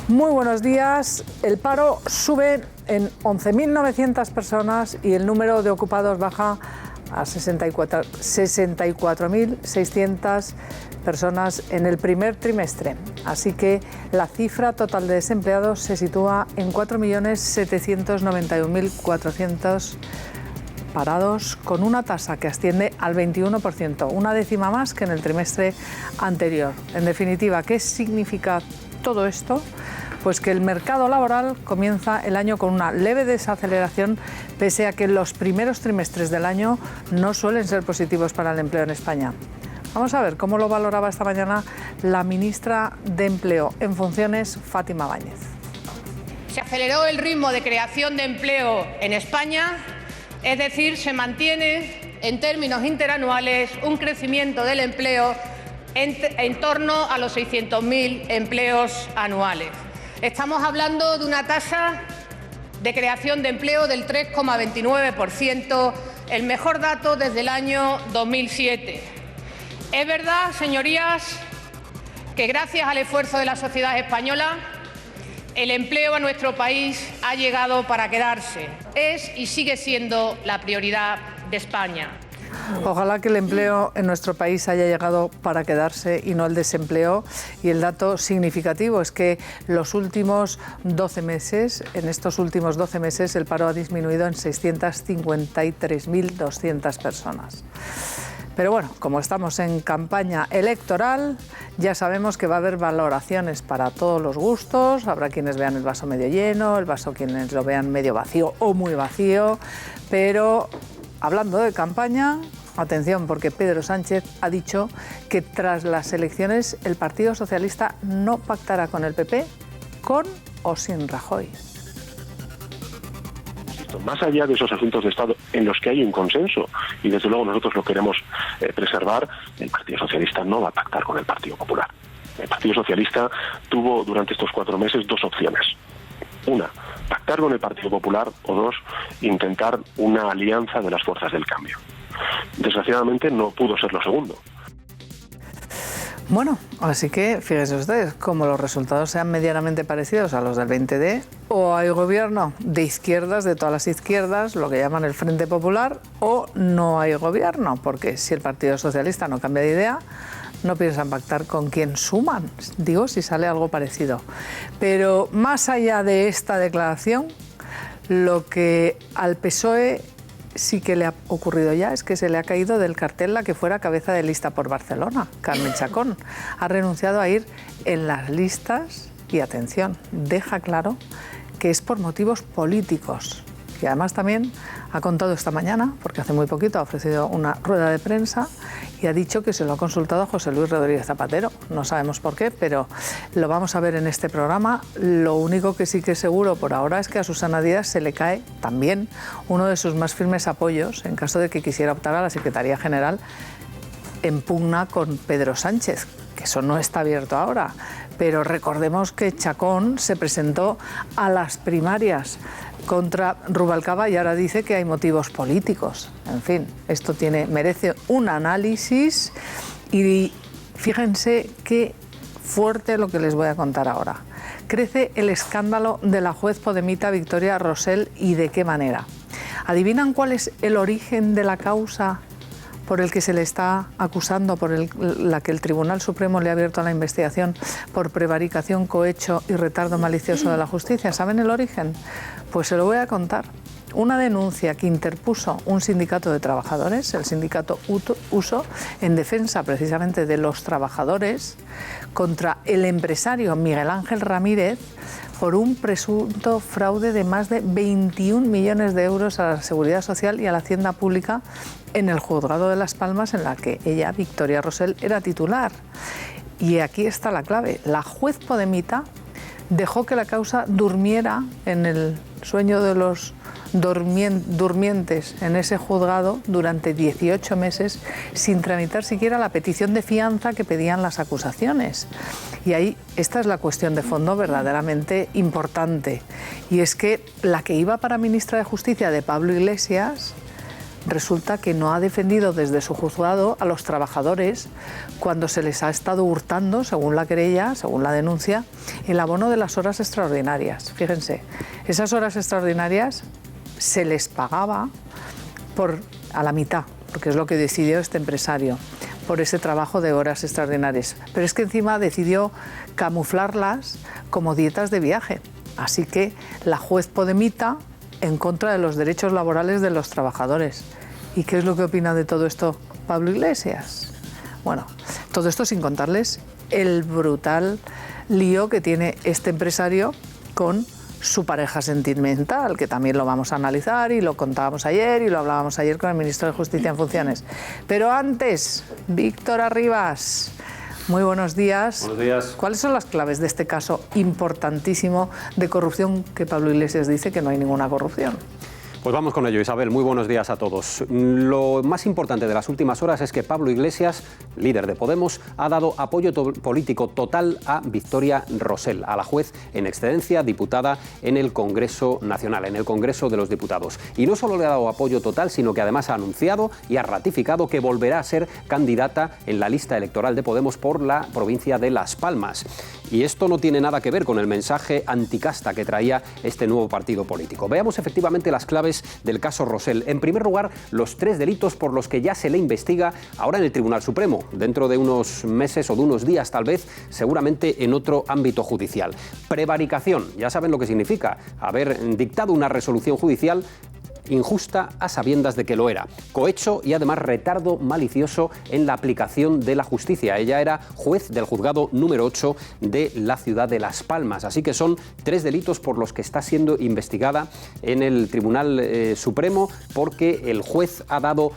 Muy buenos días. El paro sube en 11.900 personas y el número de ocupados baja a 64.600 personas en el primer trimestre. Así que la cifra total de desempleados se sitúa en 4.791.400 parados, con una tasa que asciende al 21%, una décima más que en el trimestre anterior. En definitiva, ¿qué significa todo esto? Pues que el mercado laboral comienza el año con una leve desaceleración, pese a que los primeros trimestres del año no suelen ser positivos para el empleo en España. Vamos a ver cómo lo valoraba esta mañana la ministra de Empleo en funciones, Fátima Báñez. Se aceleró el ritmo de creación de empleo en España, es decir, se mantiene en términos interanuales un crecimiento del empleo en torno a los 600.000 empleos anuales. Estamos hablando de una tasa de creación de empleo del 3,29%, el mejor dato desde el año 2007. Es verdad, señorías, que gracias al esfuerzo de la sociedad española, el empleo a nuestro país ha llegado para quedarse. Es y sigue siendo la prioridad de España. Ojalá que el empleo en nuestro país haya llegado para quedarse y no el desempleo. Y el dato significativo es que en estos últimos 12 meses, el paro ha disminuido en 653.200 personas. Pero bueno, como estamos en campaña electoral, ya sabemos que va a haber valoraciones para todos los gustos. Habrá quienes vean el vaso medio lleno, quienes lo vean medio vacío o muy vacío. Pero hablando de campaña, atención, porque Pedro Sánchez ha dicho que tras las elecciones el Partido Socialista no pactará con el PP, con o sin Rajoy. Más allá de esos asuntos de Estado en los que hay un consenso, y desde luego nosotros lo queremos preservar, el Partido Socialista no va a pactar con el Partido Popular. El Partido Socialista tuvo durante estos 4 meses 2 opciones. Una, pactar con el Partido Popular, o 2, intentar una alianza de las fuerzas del cambio. Desgraciadamente no pudo ser lo segundo. Bueno, así que fíjense ustedes, como los resultados sean medianamente parecidos a los del 20D, o hay gobierno de izquierdas, de todas las izquierdas, lo que llaman el Frente Popular, o no hay gobierno, porque si el Partido Socialista no cambia de idea, no piensan pactar con quien suman, digo, si sale algo parecido. Pero más allá de esta declaración, lo que al PSOE sí que le ha ocurrido ya es que se le ha caído del cartel la que fuera cabeza de lista por Barcelona, Carmen Chacón. Ha renunciado a ir en las listas y, atención, deja claro que es por motivos políticos. Y además también ha contado esta mañana, porque hace muy poquito ha ofrecido una rueda de prensa y ha dicho que se lo ha consultado a José Luis Rodríguez Zapatero. No sabemos por qué, pero lo vamos a ver en este programa. Lo único que sí que es seguro por ahora es que a Susana Díaz se le cae también uno de sus más firmes apoyos en caso de que quisiera optar a la Secretaría General en pugna con Pedro Sánchez, que eso no está abierto ahora. Pero recordemos que Chacón se presentó a las primarias contra Rubalcaba y ahora dice que hay motivos políticos. En fin, esto merece un análisis y fíjense qué fuerte lo que les voy a contar ahora. Crece el escándalo de la juez podemita Victoria Rosell y de qué manera. ¿Adivinan cuál es el origen de la causa por el que se le está acusando, la que el Tribunal Supremo le ha abierto a la investigación por prevaricación, cohecho y retardo malicioso de la justicia? ¿Saben el origen? Pues se lo voy a contar. Una denuncia que interpuso un sindicato de trabajadores, el sindicato USO, en defensa precisamente de los trabajadores, contra el empresario Miguel Ángel Ramírez por un presunto fraude de más de 21 millones de euros a la Seguridad Social y a la Hacienda Pública en el Juzgado de Las Palmas, en la que ella, Victoria Rosell, era titular. Y aquí está la clave. La juez podemita dejó que la causa durmiera en el sueño de los durmientes en ese juzgado durante 18 meses sin tramitar siquiera la petición de fianza que pedían las acusaciones. Y ahí esta es la cuestión de fondo verdaderamente importante. Y es que la que iba para ministra de Justicia de Pablo Iglesias resulta que no ha defendido desde su juzgado a los trabajadores cuando se les ha estado hurtando, según la querella, según la denuncia, el abono de las horas extraordinarias. Fíjense, esas horas extraordinarias se les pagaba a la mitad, porque es lo que decidió este empresario, por ese trabajo de horas extraordinarias. Pero es que encima decidió camuflarlas como dietas de viaje. Así que la juez podemita en contra de los derechos laborales de los trabajadores. ¿Y qué es lo que opina de todo esto Pablo Iglesias? Bueno, todo esto sin contarles el brutal lío que tiene este empresario con su pareja sentimental, que también lo vamos a analizar y lo contábamos ayer y lo hablábamos ayer con el ministro de Justicia en funciones. Pero antes, Víctor Arribas, muy buenos días. Buenos días. ¿Cuáles son las claves de este caso importantísimo de corrupción que Pablo Iglesias dice que no hay ninguna corrupción? Pues vamos con ello, Isabel. Muy buenos días a todos. Lo más importante de las últimas horas es que Pablo Iglesias, líder de Podemos, ha dado apoyo político total a Victoria Rosell, a la juez en excedencia, diputada en el Congreso Nacional, en el Congreso de los Diputados. Y no solo le ha dado apoyo total, sino que además ha anunciado y ha ratificado que volverá a ser candidata en la lista electoral de Podemos por la provincia de Las Palmas. Y esto no tiene nada que ver con el mensaje anticasta que traía este nuevo partido político. Veamos efectivamente las claves del caso Rosell. En primer lugar, los 3 delitos por los que ya se le investiga ahora en el Tribunal Supremo, dentro de unos meses o de unos días tal vez, seguramente en otro ámbito judicial. Prevaricación, ya saben lo que significa, haber dictado una resolución judicial injusta a sabiendas de que lo era. Cohecho y además retardo malicioso en la aplicación de la justicia. Ella era juez del juzgado número 8 de la ciudad de Las Palmas. Así que son 3 delitos por los que está siendo investigada en el Tribunal Supremo, porque el juez ha dado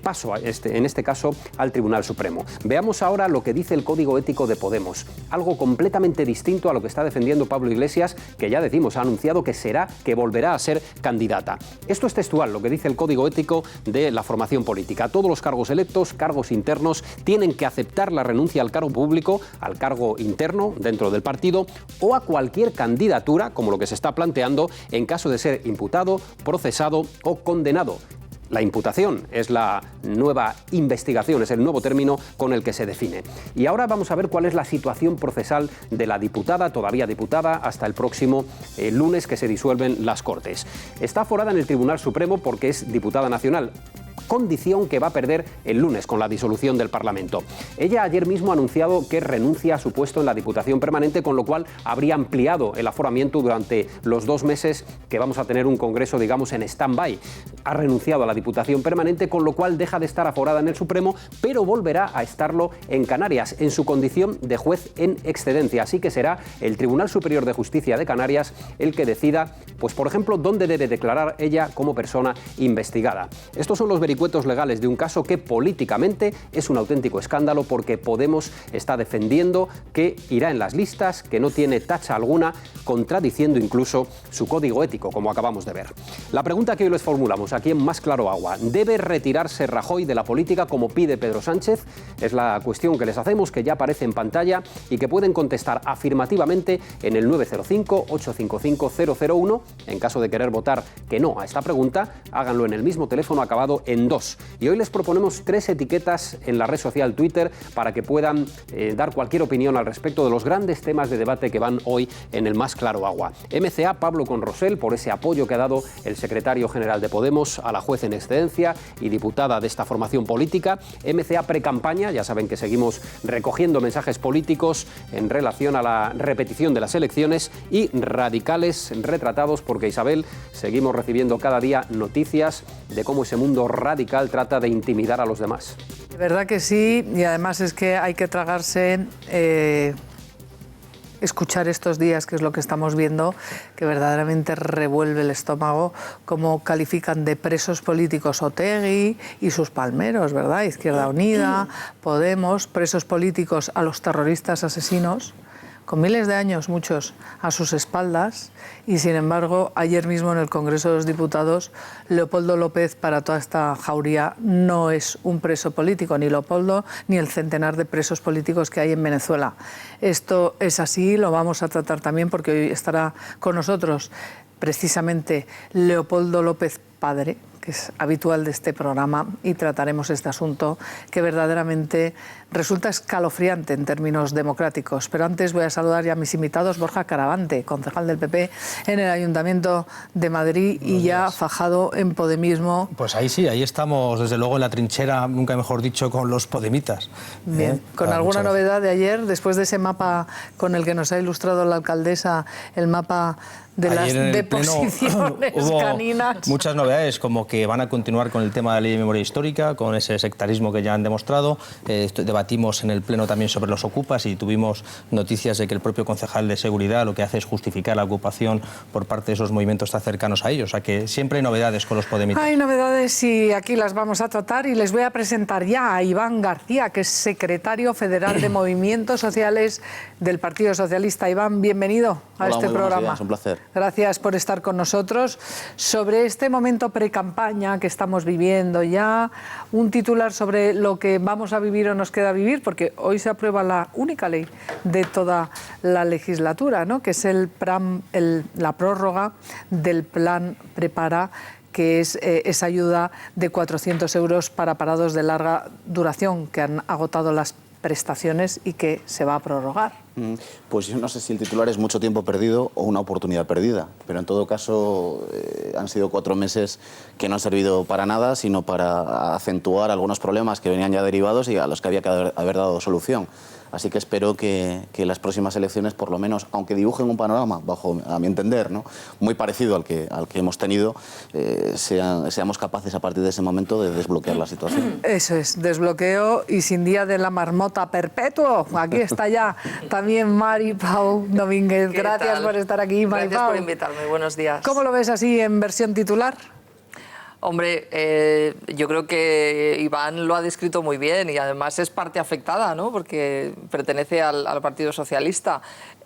paso en este caso al Tribunal Supremo. Veamos ahora lo que dice el Código Ético de Podemos. Algo completamente distinto a lo que está defendiendo Pablo Iglesias, que ya decimos, ha anunciado que volverá a ser candidata. Esto es textual lo que dice el Código Ético de la formación política. Todos los cargos electos, cargos internos, tienen que aceptar la renuncia al cargo público, al cargo interno dentro del partido o a cualquier candidatura, como lo que se está planteando, en caso de ser imputado, procesado o condenado. La imputación es la nueva investigación, es el nuevo término con el que se define. Y ahora vamos a ver cuál es la situación procesal de la diputada, todavía diputada, hasta el próximo lunes que se disuelven las Cortes. Está aforada en el Tribunal Supremo porque es diputada nacional, condición que va a perder el lunes con la disolución del Parlamento. Ella ayer mismo ha anunciado que renuncia a su puesto en la Diputación Permanente, con lo cual habría ampliado el aforamiento durante los 2 meses que vamos a tener un Congreso, digamos, en stand-by. Ha renunciado a la Diputación Permanente, con lo cual deja de estar aforada en el Supremo, pero volverá a estarlo en Canarias, en su condición de juez en excedencia. Así que será el Tribunal Superior de Justicia de Canarias el que decida, pues por ejemplo, dónde debe declarar ella como persona investigada. Estos son los vericuetos legales de un caso que políticamente es un auténtico escándalo, porque Podemos está defendiendo que irá en las listas, que no tiene tacha alguna, contradiciendo incluso su código ético, como acabamos de ver. La pregunta que hoy les formulamos aquí en Más Claro Agua: ¿debe retirarse Rajoy de la política como pide Pedro Sánchez? Es la cuestión que les hacemos, que ya aparece en pantalla y que pueden contestar afirmativamente en el 905-855-001. En caso de querer votar que no a esta pregunta, háganlo en el mismo teléfono acabado en 2. Y hoy les proponemos 3 etiquetas en la red social Twitter para que puedan dar cualquier opinión al respecto de los grandes temas de debate que van hoy en el Más Claro Agua. MCA Pablo con Rosell, por ese apoyo que ha dado el secretario general de Podemos a la juez en excedencia y diputada de esta formación política. MCA precampaña, ya saben que seguimos recogiendo mensajes políticos en relación a la repetición de las elecciones. Y radicales retratados, porque Isabel, seguimos recibiendo cada día noticias de cómo ese mundo radical trata de intimidar a los demás. De verdad que sí, y además es que hay que tragarse escuchar estos días, que es lo que estamos viendo, que verdaderamente revuelve el estómago, cómo califican de presos políticos Otegi y sus palmeros, ¿verdad? Izquierda Unida, Podemos, presos políticos a los terroristas asesinos, con miles de años, muchos, a sus espaldas, y sin embargo, ayer mismo en el Congreso de los Diputados, Leopoldo López, para toda esta jauría, no es un preso político, ni Leopoldo, ni el centenar de presos políticos que hay en Venezuela. Esto es así, lo vamos a tratar también, porque hoy estará con nosotros precisamente Leopoldo López padre, que es habitual de este programa, y trataremos este asunto que verdaderamente resulta escalofriante en términos democráticos. Pero antes voy a saludar ya a mis invitados. Borja Caravante, concejal del PP en el Ayuntamiento de Madrid y ya fajado en podemismo. Pues ahí sí, ahí estamos desde luego en la trinchera, nunca mejor dicho, con los podemitas. Bien, con alguna novedad de ayer, después de ese mapa con el que nos ha ilustrado la alcaldesa, el mapa de las deposiciones hubo caninas. Muchas novedades, como que van a continuar con el tema de la ley de memoria histórica, con ese sectarismo que ya han demostrado. Debatimos en el Pleno también sobre los ocupas y tuvimos noticias de que el propio concejal de seguridad lo que hace es justificar la ocupación por parte de esos movimientos tan cercanos a ellos. O sea que siempre hay novedades con los podemitas. Hay novedades y aquí las vamos a tratar, y les voy a presentar ya a Iván García, que es secretario federal de Movimientos Sociales del Partido Socialista. Iván, bienvenido a este programa. Días, un placer. Gracias por estar con nosotros. Sobre este momento pre-campaña que estamos viviendo ya, un titular sobre lo que vamos a vivir o nos queda vivir, porque hoy se aprueba la única ley de toda la legislatura, ¿no?, que es la prórroga del plan Prepara, que es esa ayuda de 400 euros para parados de larga duración que han agotado las prestaciones y que se va a prorrogar. Pues yo no sé si el titular es mucho tiempo perdido o una oportunidad perdida, pero en todo caso han sido 4 meses que no han servido para nada, sino para acentuar algunos problemas que venían ya derivados y a los que había que haber dado solución. Así que espero que las próximas elecciones, por lo menos, aunque dibujen un panorama, bajo a mi entender, ¿no?, muy parecido al que hemos tenido, seamos capaces a partir de ese momento de desbloquear la situación. Eso es, desbloqueo y sin día de la marmota perpetuo. Aquí está ya también Mari Pau Domínguez. Gracias por estar aquí, Mari Gracias Pau. por invitarme, buenos días. ¿Cómo lo ves así en versión titular? Hombre, yo creo que Iván lo ha descrito muy bien y además es parte afectada, ¿no?, porque pertenece al Partido Socialista.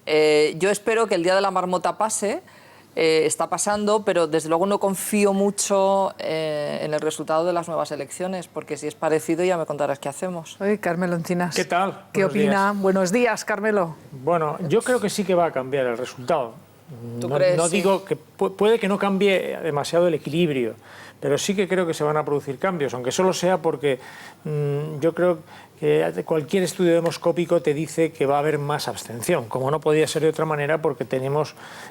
Yo espero que el día de la marmota pase, está pasando, pero desde luego no confío mucho en el resultado de las nuevas elecciones, porque si es parecido ya me contarás qué hacemos. Oye, Carmelo Encinas. ¿Qué tal? ¿Qué Buenos opina? días. Buenos días, Carmelo. Bueno, yo creo que sí que va a cambiar el resultado. ¿Tú crees? No Sí. digo que puede que no cambie demasiado el equilibrio, pero sí que creo que se van a producir cambios, aunque solo sea porque yo creo que cualquier estudio demoscópico te dice que va a haber más abstención, como no podía ser de otra manera, porque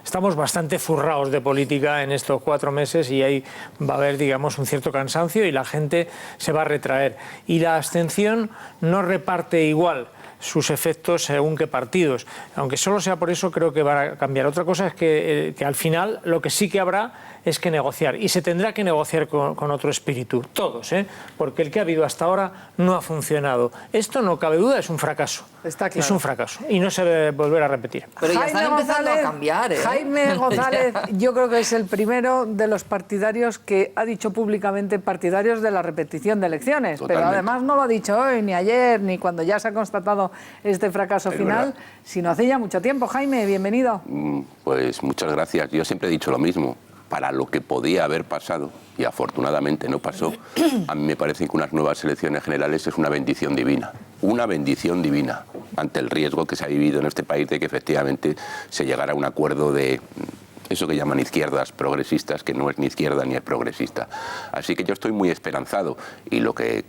estamos bastante furrados de política en estos 4 meses y ahí va a haber, digamos, un cierto cansancio y la gente se va a retraer. Y la abstención no reparte igual sus efectos según qué partidos. Aunque solo sea por eso, creo que va a cambiar. Otra cosa es que al final lo que sí que habrá es que negociar, y se tendrá que negociar con otro espíritu, todos, porque el que ha habido hasta ahora no ha funcionado. Esto, no cabe duda, es un fracaso. Está claro. Es un fracaso y no se debe volver a repetir. Pero ya están empezando a cambiar, ¿eh? Jaime González, yo creo que es el primero de los partidarios que ha dicho públicamente partidarios de la repetición de elecciones. Totalmente. Pero además no lo ha dicho hoy, ni ayer, ni cuando ya se ha constatado este fracaso final, verdad. sino hace ya mucho tiempo. Jaime, bienvenido. Pues muchas gracias. Yo siempre he dicho lo mismo. Para lo que podía haber pasado, y afortunadamente no pasó, a mí me parece que unas nuevas elecciones generales es una bendición divina ante el riesgo que se ha vivido en este país de que efectivamente se llegara a un acuerdo de eso que llaman izquierdas progresistas, que no es ni izquierda ni es progresista. Así que yo estoy muy esperanzado, y lo que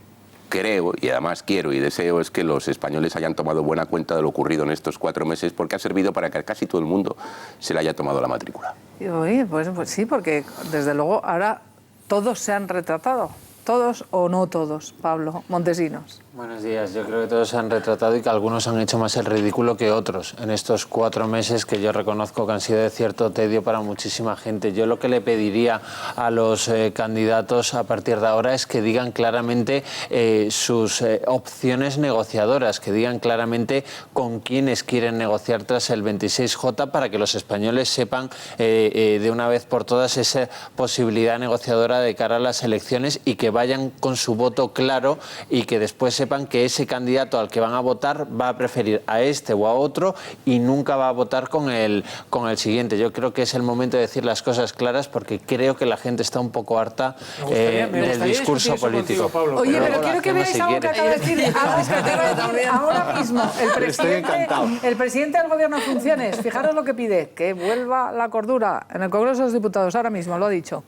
creo, y además quiero y deseo, es que los españoles hayan tomado buena cuenta de lo ocurrido en estos 4 meses, porque ha servido para que a casi todo el mundo se le haya tomado la matrícula. Oye, pues sí, porque desde luego ahora todos se han retratado. ¿Todos o no todos, Pablo Montesinos? Buenos días. Yo creo que todos se han retratado y que algunos han hecho más el ridículo que otros en estos 4 meses que yo reconozco que han sido de cierto tedio para muchísima gente. Yo lo que le pediría a los candidatos a partir de ahora es que digan claramente sus opciones negociadoras, que digan claramente con quiénes quieren negociar tras el 26J, para que los españoles sepan de una vez por todas esa posibilidad negociadora de cara a las elecciones, y que vayan con su voto claro y que después sepan que ese candidato al que van a votar va a preferir a este o a otro y nunca va a votar con el siguiente. Yo creo que es el momento de decir las cosas claras porque creo que la gente está un poco harta del discurso político. Contigo, Oye, pero quiero que veáis algo que acaba de decir ahora mismo el presidente del Gobierno en funciones. Fijaros lo que pide, que vuelva la cordura en el Congreso de los Diputados. Ahora mismo lo ha dicho.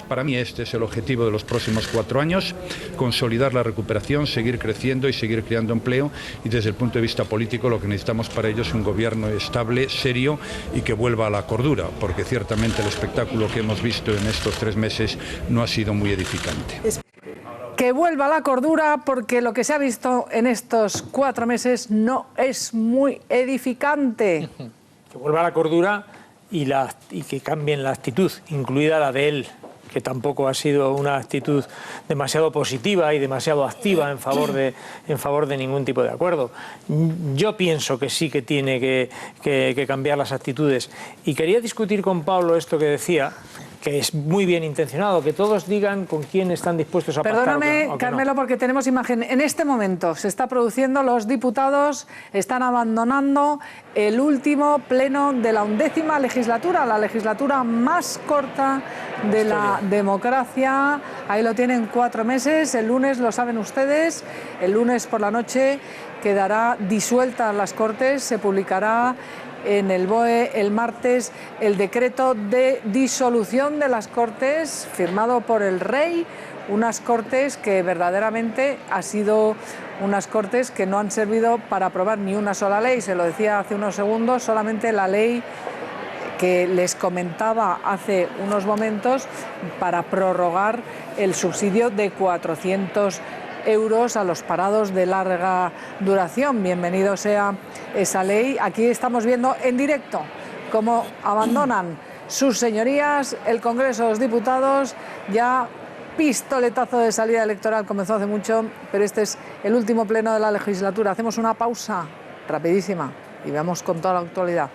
Para mí este es el objetivo de los próximos 4 años, consolidar la recuperación, seguir creciendo y seguir creando empleo, y desde el punto de vista político lo que necesitamos para ello es un gobierno estable, serio y que vuelva a la cordura, porque ciertamente el espectáculo que hemos visto en estos 3 meses no ha sido muy edificante. Que vuelva a la cordura porque lo que se ha visto en estos 4 meses no es muy edificante. Que vuelva a la cordura y que cambien la actitud, incluida la de él, que tampoco ha sido una actitud demasiado positiva y demasiado activa en favor de ningún tipo de acuerdo. Yo pienso que sí que tiene que cambiar las actitudes. Y quería discutir con Pablo esto que decía, que es muy bien intencionado, que todos digan con quién están dispuestos a pactar. Perdóname, o que Carmelo, no. porque tenemos imagen. En este momento se está produciendo, los diputados están abandonando el último pleno de la 11ª legislatura, la legislatura más corta de la democracia. Ahí lo tienen 4 meses. El lunes, lo saben ustedes, el lunes por la noche quedará disueltas las Cortes, se publicará en el BOE el martes el decreto de disolución de las Cortes firmado por el Rey, unas Cortes que verdaderamente ha sido unas Cortes que no han servido para aprobar ni una sola ley. Se lo decía hace unos segundos, solamente la ley que les comentaba hace unos momentos para prorrogar el subsidio de 400 euros a los parados de larga duración. Bienvenido sea esa ley. Aquí estamos viendo en directo cómo abandonan sus señorías el Congreso de los Diputados. Ya pistoletazo de salida electoral comenzó hace mucho, pero este es el último pleno de la legislatura. Hacemos una pausa rapidísima y veamos con toda la actualidad.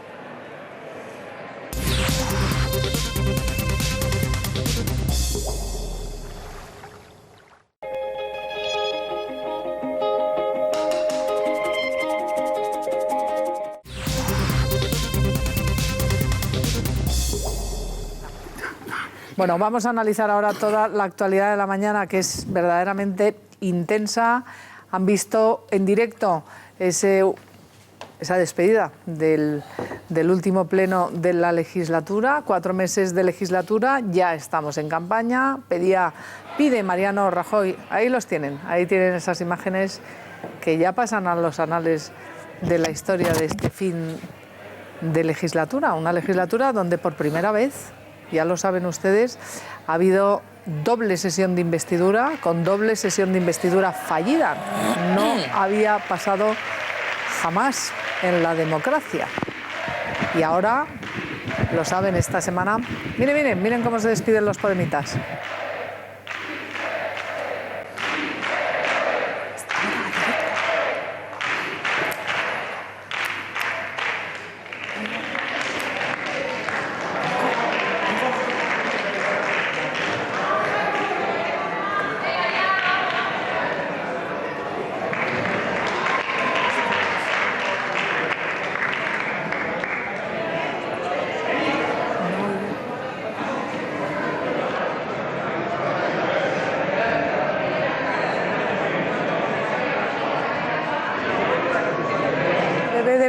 Bueno, vamos a analizar ahora toda la actualidad de la mañana, que es verdaderamente intensa. Han visto en directo esa despedida del último pleno de la legislatura, 4 meses de legislatura, ya estamos en campaña. Pide Mariano Rajoy, ahí los tienen, ahí tienen esas imágenes que ya pasan a los anales de la historia de este fin de legislatura, una legislatura donde por primera vez, ya lo saben ustedes, ha habido doble sesión de investidura, con doble sesión de investidura fallida. No había pasado jamás en la democracia. Y ahora, lo saben, esta semana, miren cómo se despiden los podemitas.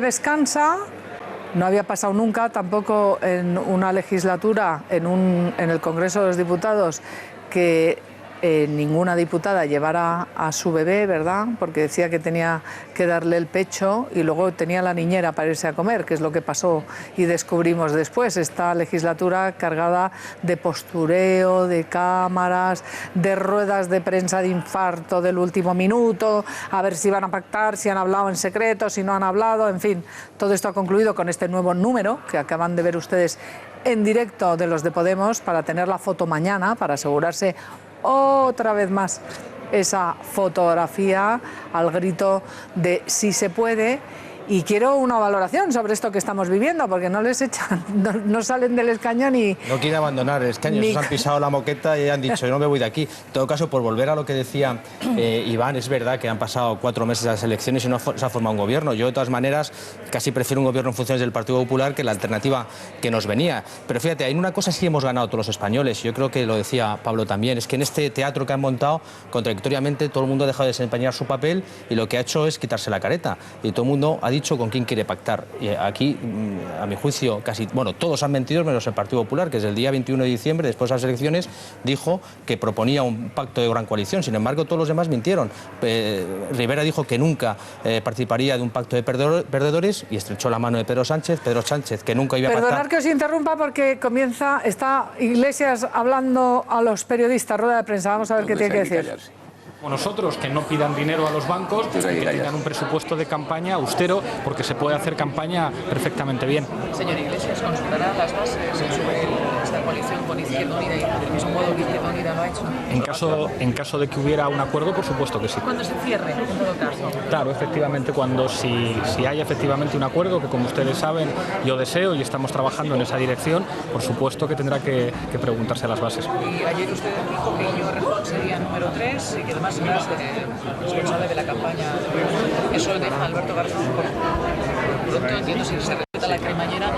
Descansa, no había pasado nunca, tampoco en una legislatura, en el Congreso de los Diputados, que ninguna diputada llevara a su bebé, ¿verdad? Porque decía que tenía que darle el pecho y luego tenía la niñera para irse a comer, que es lo que pasó y descubrimos después. Esta legislatura cargada de postureo, de cámaras, de ruedas de prensa de infarto del último minuto, a ver si van a pactar, si han hablado en secreto, si no han hablado, en fin. Todo esto ha concluido con este nuevo número que acaban de ver ustedes en directo de los de Podemos, para tener la foto mañana, para asegurarse otra vez más esa fotografía al grito de sí se puede. Y quiero una valoración sobre esto que estamos viviendo, porque no les echan, no salen del escaño ni... No quieren abandonar el escaño, se han pisado la moqueta y han dicho, yo no me voy de aquí. En todo caso, por volver a lo que decía Iván, es verdad que han pasado 4 meses de las elecciones y no se ha formado un gobierno. Yo, de todas maneras, casi prefiero un gobierno en funciones del Partido Popular que la alternativa que nos venía. Pero fíjate, en una cosa sí hemos ganado todos los españoles, yo creo que lo decía Pablo también, es que en este teatro que han montado, contradictoriamente, todo el mundo ha dejado de desempeñar su papel y lo que ha hecho es quitarse la careta. Y todo el mundo ha dicho con quién quiere pactar. Y aquí, a mi juicio, todos han mentido, menos el Partido Popular, que desde el día 21 de diciembre, después de las elecciones, dijo que proponía un pacto de gran coalición. Sin embargo, todos los demás mintieron. Rivera dijo que nunca participaría de un pacto de perdedores y estrechó la mano de Pedro Sánchez, que nunca iba a pactar. Perdonad que os interrumpa porque está Iglesias hablando a los periodistas, rueda de prensa. Vamos a ver qué tiene que decir. Nosotros, que no pidan dinero a los bancos, que tengan un presupuesto de campaña austero, porque se puede hacer campaña perfectamente bien. Señor Iglesias, ¿considerará las bases sobre esta coalición con Izquierda Unida y del mismo modo que Izquierda Unida lo ha hecho? En caso de que hubiera un acuerdo, por supuesto que sí. Cuando se cierre, en todo caso. Claro, efectivamente, si hay efectivamente un acuerdo, que como ustedes saben, yo deseo y estamos trabajando en esa dirección, por supuesto que tendrá que preguntarse a las bases. Y ayer usted dijo que Íñigo Errejón sería número 3 y que además será responsable de la campaña. Eso deja a Alberto Garzón por pronto, entiendo, si se respeta la cremallera,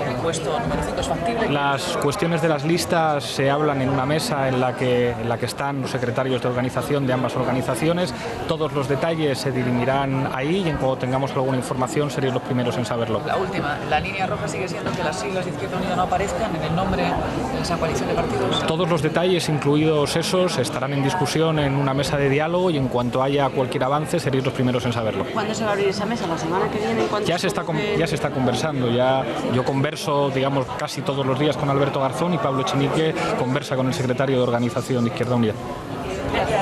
el puesto número 5 es factible. Las cuestiones de las listas se hablan en una mesa en la que están los secretarios de organización de ambas organizaciones. Todos los detalles se dirimirán ahí y en cuanto tengamos alguna información seréis los primeros en saberlo. La última, la línea roja sigue siendo que las siglas de Izquierda Unida no aparezcan en el nombre de esa coalición de partidos. Todos los detalles, incluidos esos, estarán en discusión en una mesa de diálogo y en cuanto haya cualquier avance seréis los primeros en saberlo. ¿Cuándo se va a abrir esa mesa? ¿La semana que viene? Ya se está conversando. Yo converso, digamos, casi todos los días con Alberto Garzón y Pablo Echenique conversa con el secretario de organización de Izquierda Unida.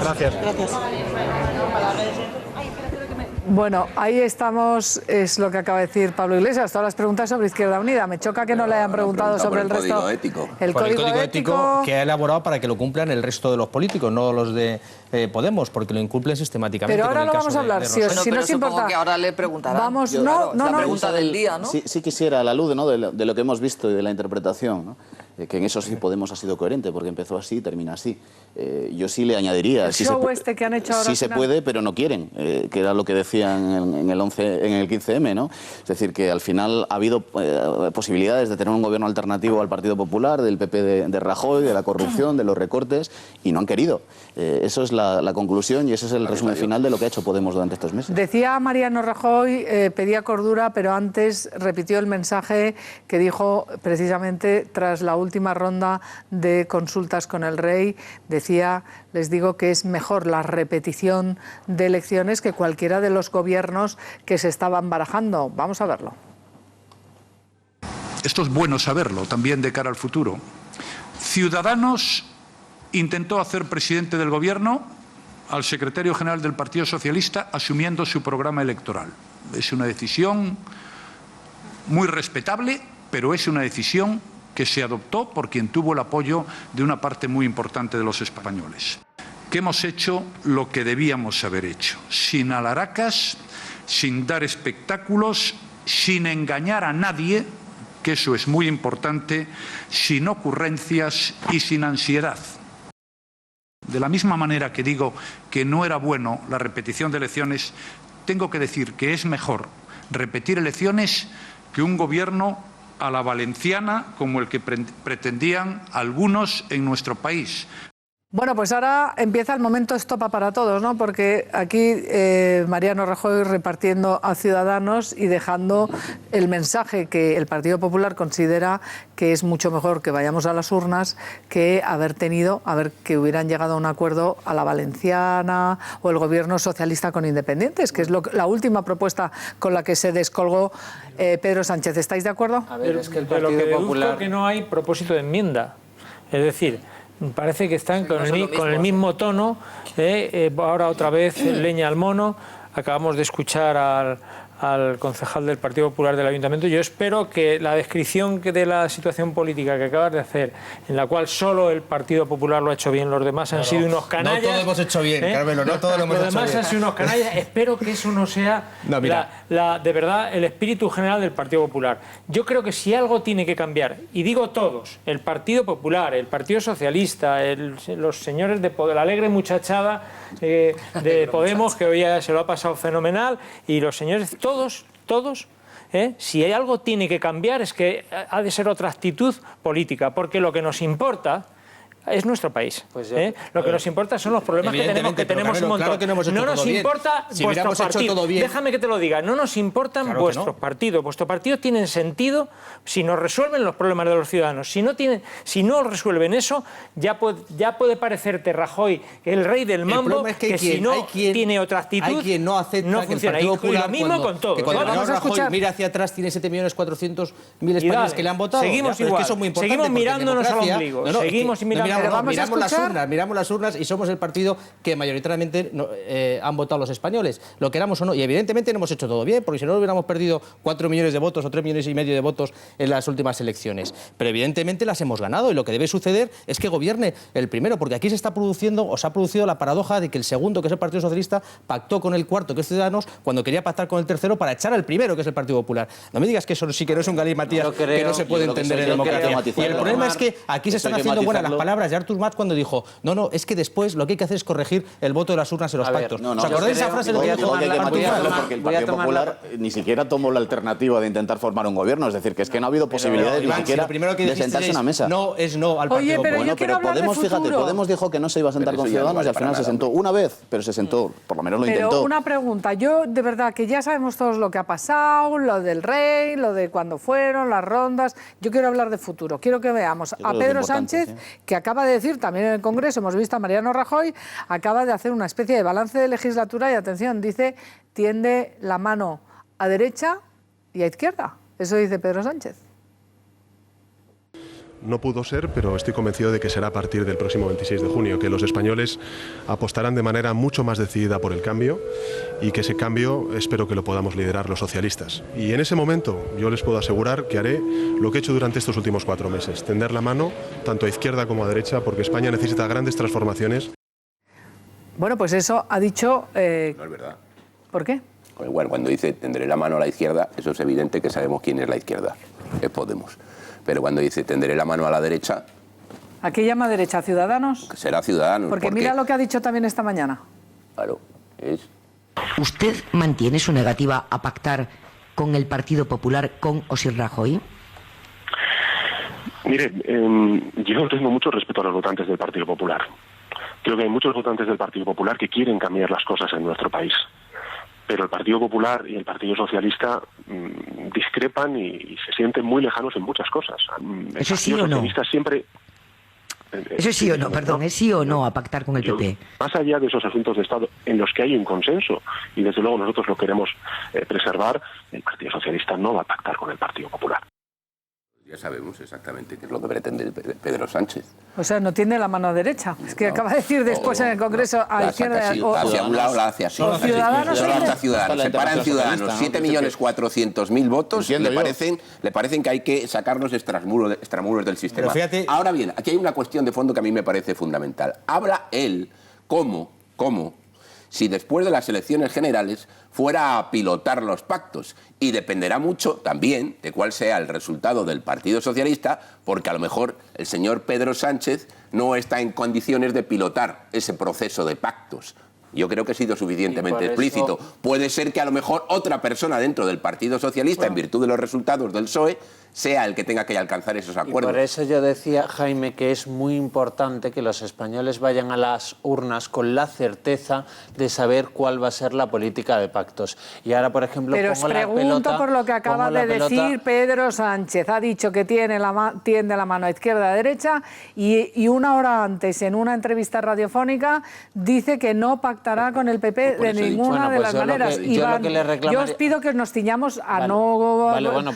Gracias. Bueno, ahí estamos, es lo que acaba de decir Pablo Iglesias, todas las preguntas sobre Izquierda Unida. Me choca que no le hayan preguntado sobre el resto. El código ético que ha elaborado para que lo cumplan el resto de los políticos, no los de Podemos, porque lo incumplen sistemáticamente. Pero ahora lo vamos a hablar, si no os importa. Que ahora le preguntarán. Vamos, la pregunta del día, ¿no? Sí quisiera, a la luz, ¿no?, de lo que hemos visto y de la interpretación, ¿no?, que en eso sí Podemos ha sido coherente, porque empezó así y termina así. Yo sí le añadiría... El show este que han hecho ahora... Sí se puede, pero no quieren, que era lo que decían en el 15M, ¿no? Es decir, que al final ha habido posibilidades de tener un gobierno alternativo al Partido Popular, del PP de Rajoy, de la corrupción, de los recortes, y no han querido. Eso es la conclusión y ese es el resumen final de lo que ha hecho Podemos durante estos meses. Decía Mariano Rajoy, pedía cordura, pero antes repitió el mensaje que dijo precisamente tras la última ronda de consultas con el rey. Decía, les digo que es mejor la repetición de elecciones que cualquiera de los gobiernos que se estaban barajando. Vamos a verlo. Esto es bueno saberlo también de cara al futuro. Ciudadanos intentó hacer presidente del gobierno al secretario general del Partido Socialista asumiendo su programa electoral. Es una decisión muy respetable, pero es una decisión que se adoptó por quien tuvo el apoyo de una parte muy importante de los españoles. Que hemos hecho lo que debíamos haber hecho, sin alaracas, sin dar espectáculos, sin engañar a nadie, que eso es muy importante, sin ocurrencias y sin ansiedad. De la misma manera que digo que no era bueno la repetición de elecciones, tengo que decir que es mejor repetir elecciones que un gobierno a la valenciana como el que pretendían algunos en nuestro país. Bueno, pues ahora empieza el momento estopa para todos, ¿no? Porque aquí Mariano Rajoy repartiendo a Ciudadanos y dejando el mensaje que el Partido Popular considera que es mucho mejor que vayamos a las urnas que que hubieran llegado a un acuerdo a la valenciana o el gobierno socialista con independientes, que es la última propuesta con la que se descolgó Pedro Sánchez. ¿Estáis de acuerdo? A ver, es que el Partido Popular... que no hay propósito de enmienda. Es decir, parece que están con el mismo tono, ahora otra vez leña al mono. Acabamos de escuchar al concejal del Partido Popular del Ayuntamiento. Yo espero que la descripción de la situación política que acabas de hacer, en la cual solo el Partido Popular lo ha hecho bien, los demás han sido unos canallas. No todo hemos hecho bien, Carmelo, no todo lo hemos hecho bien. Los demás han sido unos canallas. Espero que eso no sea de verdad el espíritu general del Partido Popular. Yo creo que si algo tiene que cambiar, y digo todos, el Partido Popular, el Partido Socialista, los señores de la alegre muchachada de Podemos, que hoy se lo ha pasado fenomenal, y los señores, todos, si hay algo tiene que cambiar es que ha de ser otra actitud política, porque lo que nos importa es nuestro país. Pues lo que nos importa son los problemas que tenemos un montón. Claro que no hemos hecho nos todo importa bien. vuestro partido. Déjame que te lo diga. No nos importan claro vuestros partidos. Vuestros partidos tienen sentido si nos resuelven los problemas de los ciudadanos. Si no resuelven eso, ya puede parecerte Rajoy el rey del mambo, que si no tiene otra actitud, hay quien no acepta no que el funciona. Partido Y Popular, lo mismo con todo. Vamos a escuchar. Mira hacia atrás, tiene 7.400.000 españoles que le han votado. Seguimos igual. Seguimos mirándonos al ombligo. Seguimos mirando. Miramos las urnas y somos el partido que mayoritariamente han votado los españoles, lo queramos o no. Y evidentemente no hemos hecho todo bien, porque si no hubiéramos perdido 4 millones de votos o 3,5 millones de votos en las últimas elecciones. Pero evidentemente las hemos ganado y lo que debe suceder es que gobierne el primero, porque aquí se ha producido la paradoja de que el segundo, que es el Partido Socialista, pactó con el cuarto, que es Ciudadanos, cuando quería pactar con el tercero para echar al primero, que es el Partido Popular. No me digas que eso sí que no es un galimatías que no se puede entender en democracia. Y el problema es que aquí se están haciendo buenas las palabras de Artur Mas cuando dijo: no, es que después lo que hay que hacer es corregir el voto de las urnas en los pactos. ¿Os acordáis de esa frase? Porque el Partido Popular ni siquiera tomó la alternativa de intentar formar un gobierno, es decir, que es que no ha habido posibilidades ni siquiera de sentarse en una mesa. No es no al Partido Popular. Bueno, pero Podemos dijo que no se iba a sentar con Ciudadanos y al final se sentó una vez, pero se sentó, por lo menos lo intentó. Pero una pregunta, yo de verdad que ya sabemos todos lo que ha pasado, lo del rey, lo de cuando fueron, las rondas. Yo quiero hablar de futuro, quiero que veamos a Pedro Sánchez, que acaba de decir también en el Congreso, hemos visto a Mariano Rajoy, acaba de hacer una especie de balance de legislatura y atención, dice, tiende la mano a derecha y a izquierda. Eso dice Pedro Sánchez. No pudo ser, pero estoy convencido de que será a partir del próximo 26 de junio, que los españoles apostarán de manera mucho más decidida por el cambio y que ese cambio espero que lo podamos liderar los socialistas. Y en ese momento yo les puedo asegurar que haré lo que he hecho durante estos últimos 4 meses, tender la mano tanto a izquierda como a derecha, porque España necesita grandes transformaciones. Bueno, pues eso ha dicho... No es verdad. ¿Por qué? Igual, cuando dice tendré la mano a la izquierda, eso es evidente que sabemos quién es la izquierda, es Podemos. Pero cuando dice tendré la mano a la derecha... ¿A qué llama derecha? ¿Ciudadanos? Será Ciudadanos. Porque mira lo que ha dicho también esta mañana. Claro, es... ¿Usted mantiene su negativa a pactar con el Partido Popular con o sin Rajoy? Mire, yo tengo mucho respeto a los votantes del Partido Popular. Creo que hay muchos votantes del Partido Popular que quieren cambiar las cosas en nuestro país. Pero el Partido Popular y el Partido Socialista discrepan y se sienten muy lejanos en muchas cosas. ¿Eso sí o no? Siempre... ¿Eso sí o no? Perdón, ¿es sí o no a pactar con el PP? Más allá de esos asuntos de Estado en los que hay un consenso, y desde luego nosotros lo queremos preservar, el Partido Socialista no va a pactar con el Partido Popular. Ya sabemos exactamente qué es lo que pretende Pedro Sánchez. O sea, no tiene la mano derecha. Es que acaba de decir después en el Congreso a izquierda... Hacia un lado la hace así. Los Ciudadanos... Solo hasta Ciudadanos. Separan Ciudadanos 7.400.000 votos. Le parecen que hay que sacarlos extramuros del sistema. Ahora bien, aquí hay una cuestión de fondo que a mí me parece fundamental. Habla él como si después de las elecciones generales fuera a pilotar los pactos. Y dependerá mucho también de cuál sea el resultado del Partido Socialista, porque a lo mejor el señor Pedro Sánchez no está en condiciones de pilotar ese proceso de pactos. Yo creo que he sido suficientemente explícito. Puede ser que a lo mejor otra persona dentro del Partido Socialista, en virtud de los resultados del PSOE, sea el que tenga que alcanzar esos acuerdos. Y por eso yo decía, Jaime, que es muy importante que los españoles vayan a las urnas con la certeza de saber cuál va a ser la política de pactos. Y ahora, por ejemplo, pero os pregunto por lo que acaba de decir Pedro Sánchez. Ha dicho que tiende la mano a izquierda a derecha y una hora antes, en una entrevista radiofónica, dice que no pactará con el PP de ninguna de las maneras. Yo os pido que nos ciñamos a no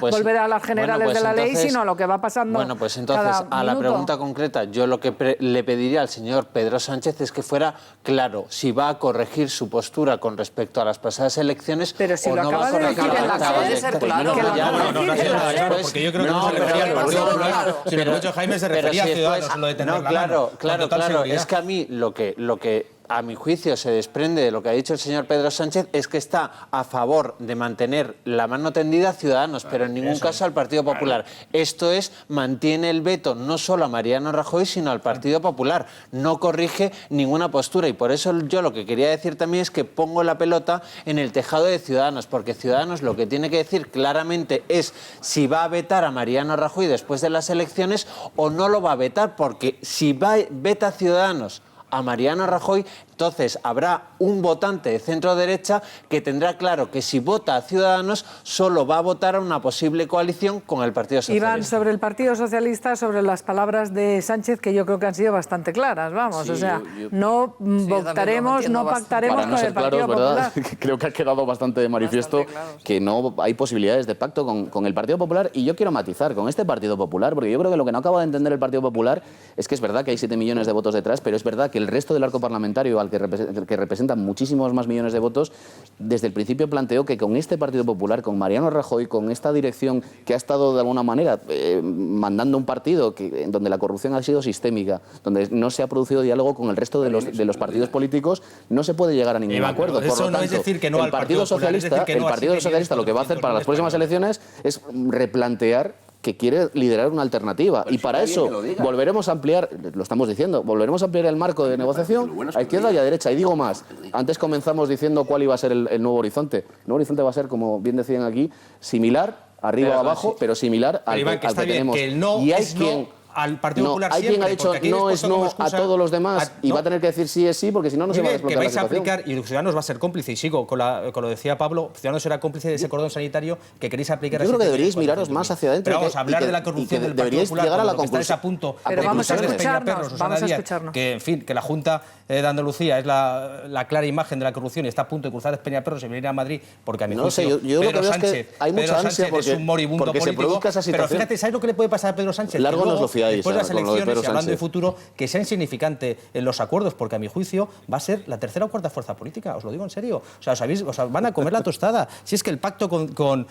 volver a las generales formales pues de la ley, entonces, sino lo que va pasando. Bueno, pues entonces, cada a la minuto. pregunta concreta, yo lo que le pediría al señor Pedro Sánchez es que fuera claro si va a corregir su postura con respecto a las pasadas elecciones pero si o lo no va a acaba de corregir decir en la las SER, claro, que lo ya, acaba de No ha decir sido en la nada claro, SER. porque yo creo que no se refería al Partido Popular, sino que lo ha dicho Jaime se refería a Ciudadanos, lo de tener la mano, con total seguridad. Es que a mí lo que a mi juicio se desprende de lo que ha dicho el señor Pedro Sánchez es que está a favor de mantener la mano tendida a Ciudadanos, pero en ningún caso al Partido Popular. Esto es, mantiene el veto no solo a Mariano Rajoy, sino al Partido Popular. No corrige ninguna postura y por eso yo lo que quería decir también es que pongo la pelota en el tejado de Ciudadanos, porque Ciudadanos lo que tiene que decir claramente es si va a vetar a Mariano Rajoy después de las elecciones o no lo va a vetar, porque si veta Ciudadanos a Mariano Rajoy, entonces habrá un votante de centro-derecha que tendrá claro que si vota a Ciudadanos solo va a votar a una posible coalición con el Partido Socialista. Iván, sobre el Partido Socialista, sobre las palabras de Sánchez, que yo creo que han sido bastante claras, vamos, Sí, o sea, yo no votaremos, no pactaremos Para no con ser el Partido claros, ¿verdad? Popular. Creo que ha quedado bastante de manifiesto que no hay posibilidades de pacto con el Partido Popular, y yo quiero matizar con este Partido Popular, porque yo creo que lo que no acaba de entender el Partido Popular es que es verdad que hay 7 millones de votos detrás, pero es verdad que el resto del arco parlamentario, al que representa muchísimos más millones de votos, desde el principio planteó que con este Partido Popular, con Mariano Rajoy, con esta dirección que ha estado de alguna manera mandando un partido en donde la corrupción ha sido sistémica, donde no se ha producido diálogo con el resto de los partidos políticos, no se puede llegar a ningún acuerdo. Por lo tanto, el Partido Socialista lo que va a hacer para las próximas elecciones es replantear que quiere liderar una alternativa. Y para eso volveremos a ampliar, lo estamos diciendo, volveremos a ampliar el marco de negociación a izquierda y a derecha. Y digo más, antes comenzamos diciendo cuál iba a ser el nuevo horizonte. El nuevo horizonte va a ser, como bien decían aquí, similar, arriba o abajo, pero similar al que tenemos. Y hay quien... al Partido Popular hay quien ha siempre, dicho no es no a todos los demás y va a tener que decir sí es sí, porque si no, no se va a desbloquear que la vais a situación. aplicar, y Ciudadanos va a ser cómplice, y sigo con lo decía Pablo, Ciudadanos era cómplice de ese cordón sanitario que queréis aplicar. Yo creo que deberíais miraros más hacia adentro. Pero vamos a hablar de la corrupción del Partido Popular, llegar a la que estáis a punto pero vamos a escucharnos, que en fin, que la Junta de Andalucía es la clara imagen de la corrupción y está a punto de cruzar Peñaperros y venir a Madrid, porque a mi juicio Pedro Sánchez es un moribundo político, pero fíjate, ¿sabes lo que le puede pasar a Pedro Sánchez? Largo nos lo fiáis, después de las elecciones, y hablando de futuro, que sea insignificante en los acuerdos, porque a mi juicio va a ser la tercera o cuarta fuerza política, os lo digo en serio. O sea, os van a comer la tostada. Si es que el pacto con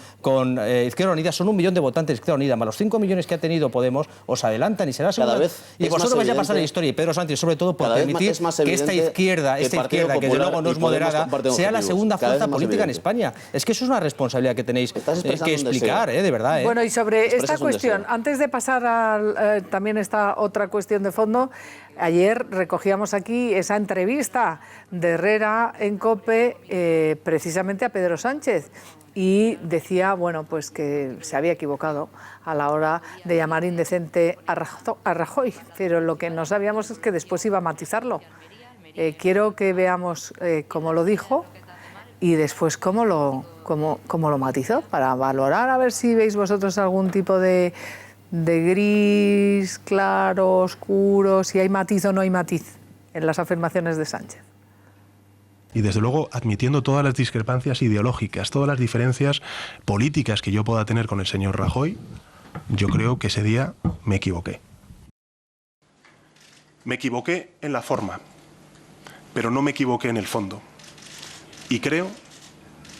Izquierda Unida son 1 millón de votantes de Izquierda Unida, más los 5 millones que ha tenido Podemos, os adelantan y será segunda. Y vosotros vais a pasar la historia, y Pedro Sánchez, sobre todo, por permitir que esta izquierda, que desde luego no es moderada, sea la segunda fuerza política en España. Es que eso es una responsabilidad que tenéis que explicar, de verdad. Bueno, y sobre esta cuestión, antes de pasar a también esta otra cuestión de fondo, ayer recogíamos aquí esa entrevista de Herrera en COPE precisamente a Pedro Sánchez, y decía, bueno, pues que se había equivocado a la hora de llamar indecente a Rajoy, pero lo que no sabíamos es que después iba a matizarlo. Quiero que veamos cómo lo dijo y después cómo lo matizó, para valorar a ver si veis vosotros algún tipo de gris, claro, oscuro, si hay matiz o no hay matiz en las afirmaciones de Sánchez. Y desde luego admitiendo todas las discrepancias ideológicas, todas las diferencias políticas que yo pueda tener con el señor Rajoy, yo creo que ese día me equivoqué. Me equivoqué en la forma, pero no me equivoqué en el fondo. Y creo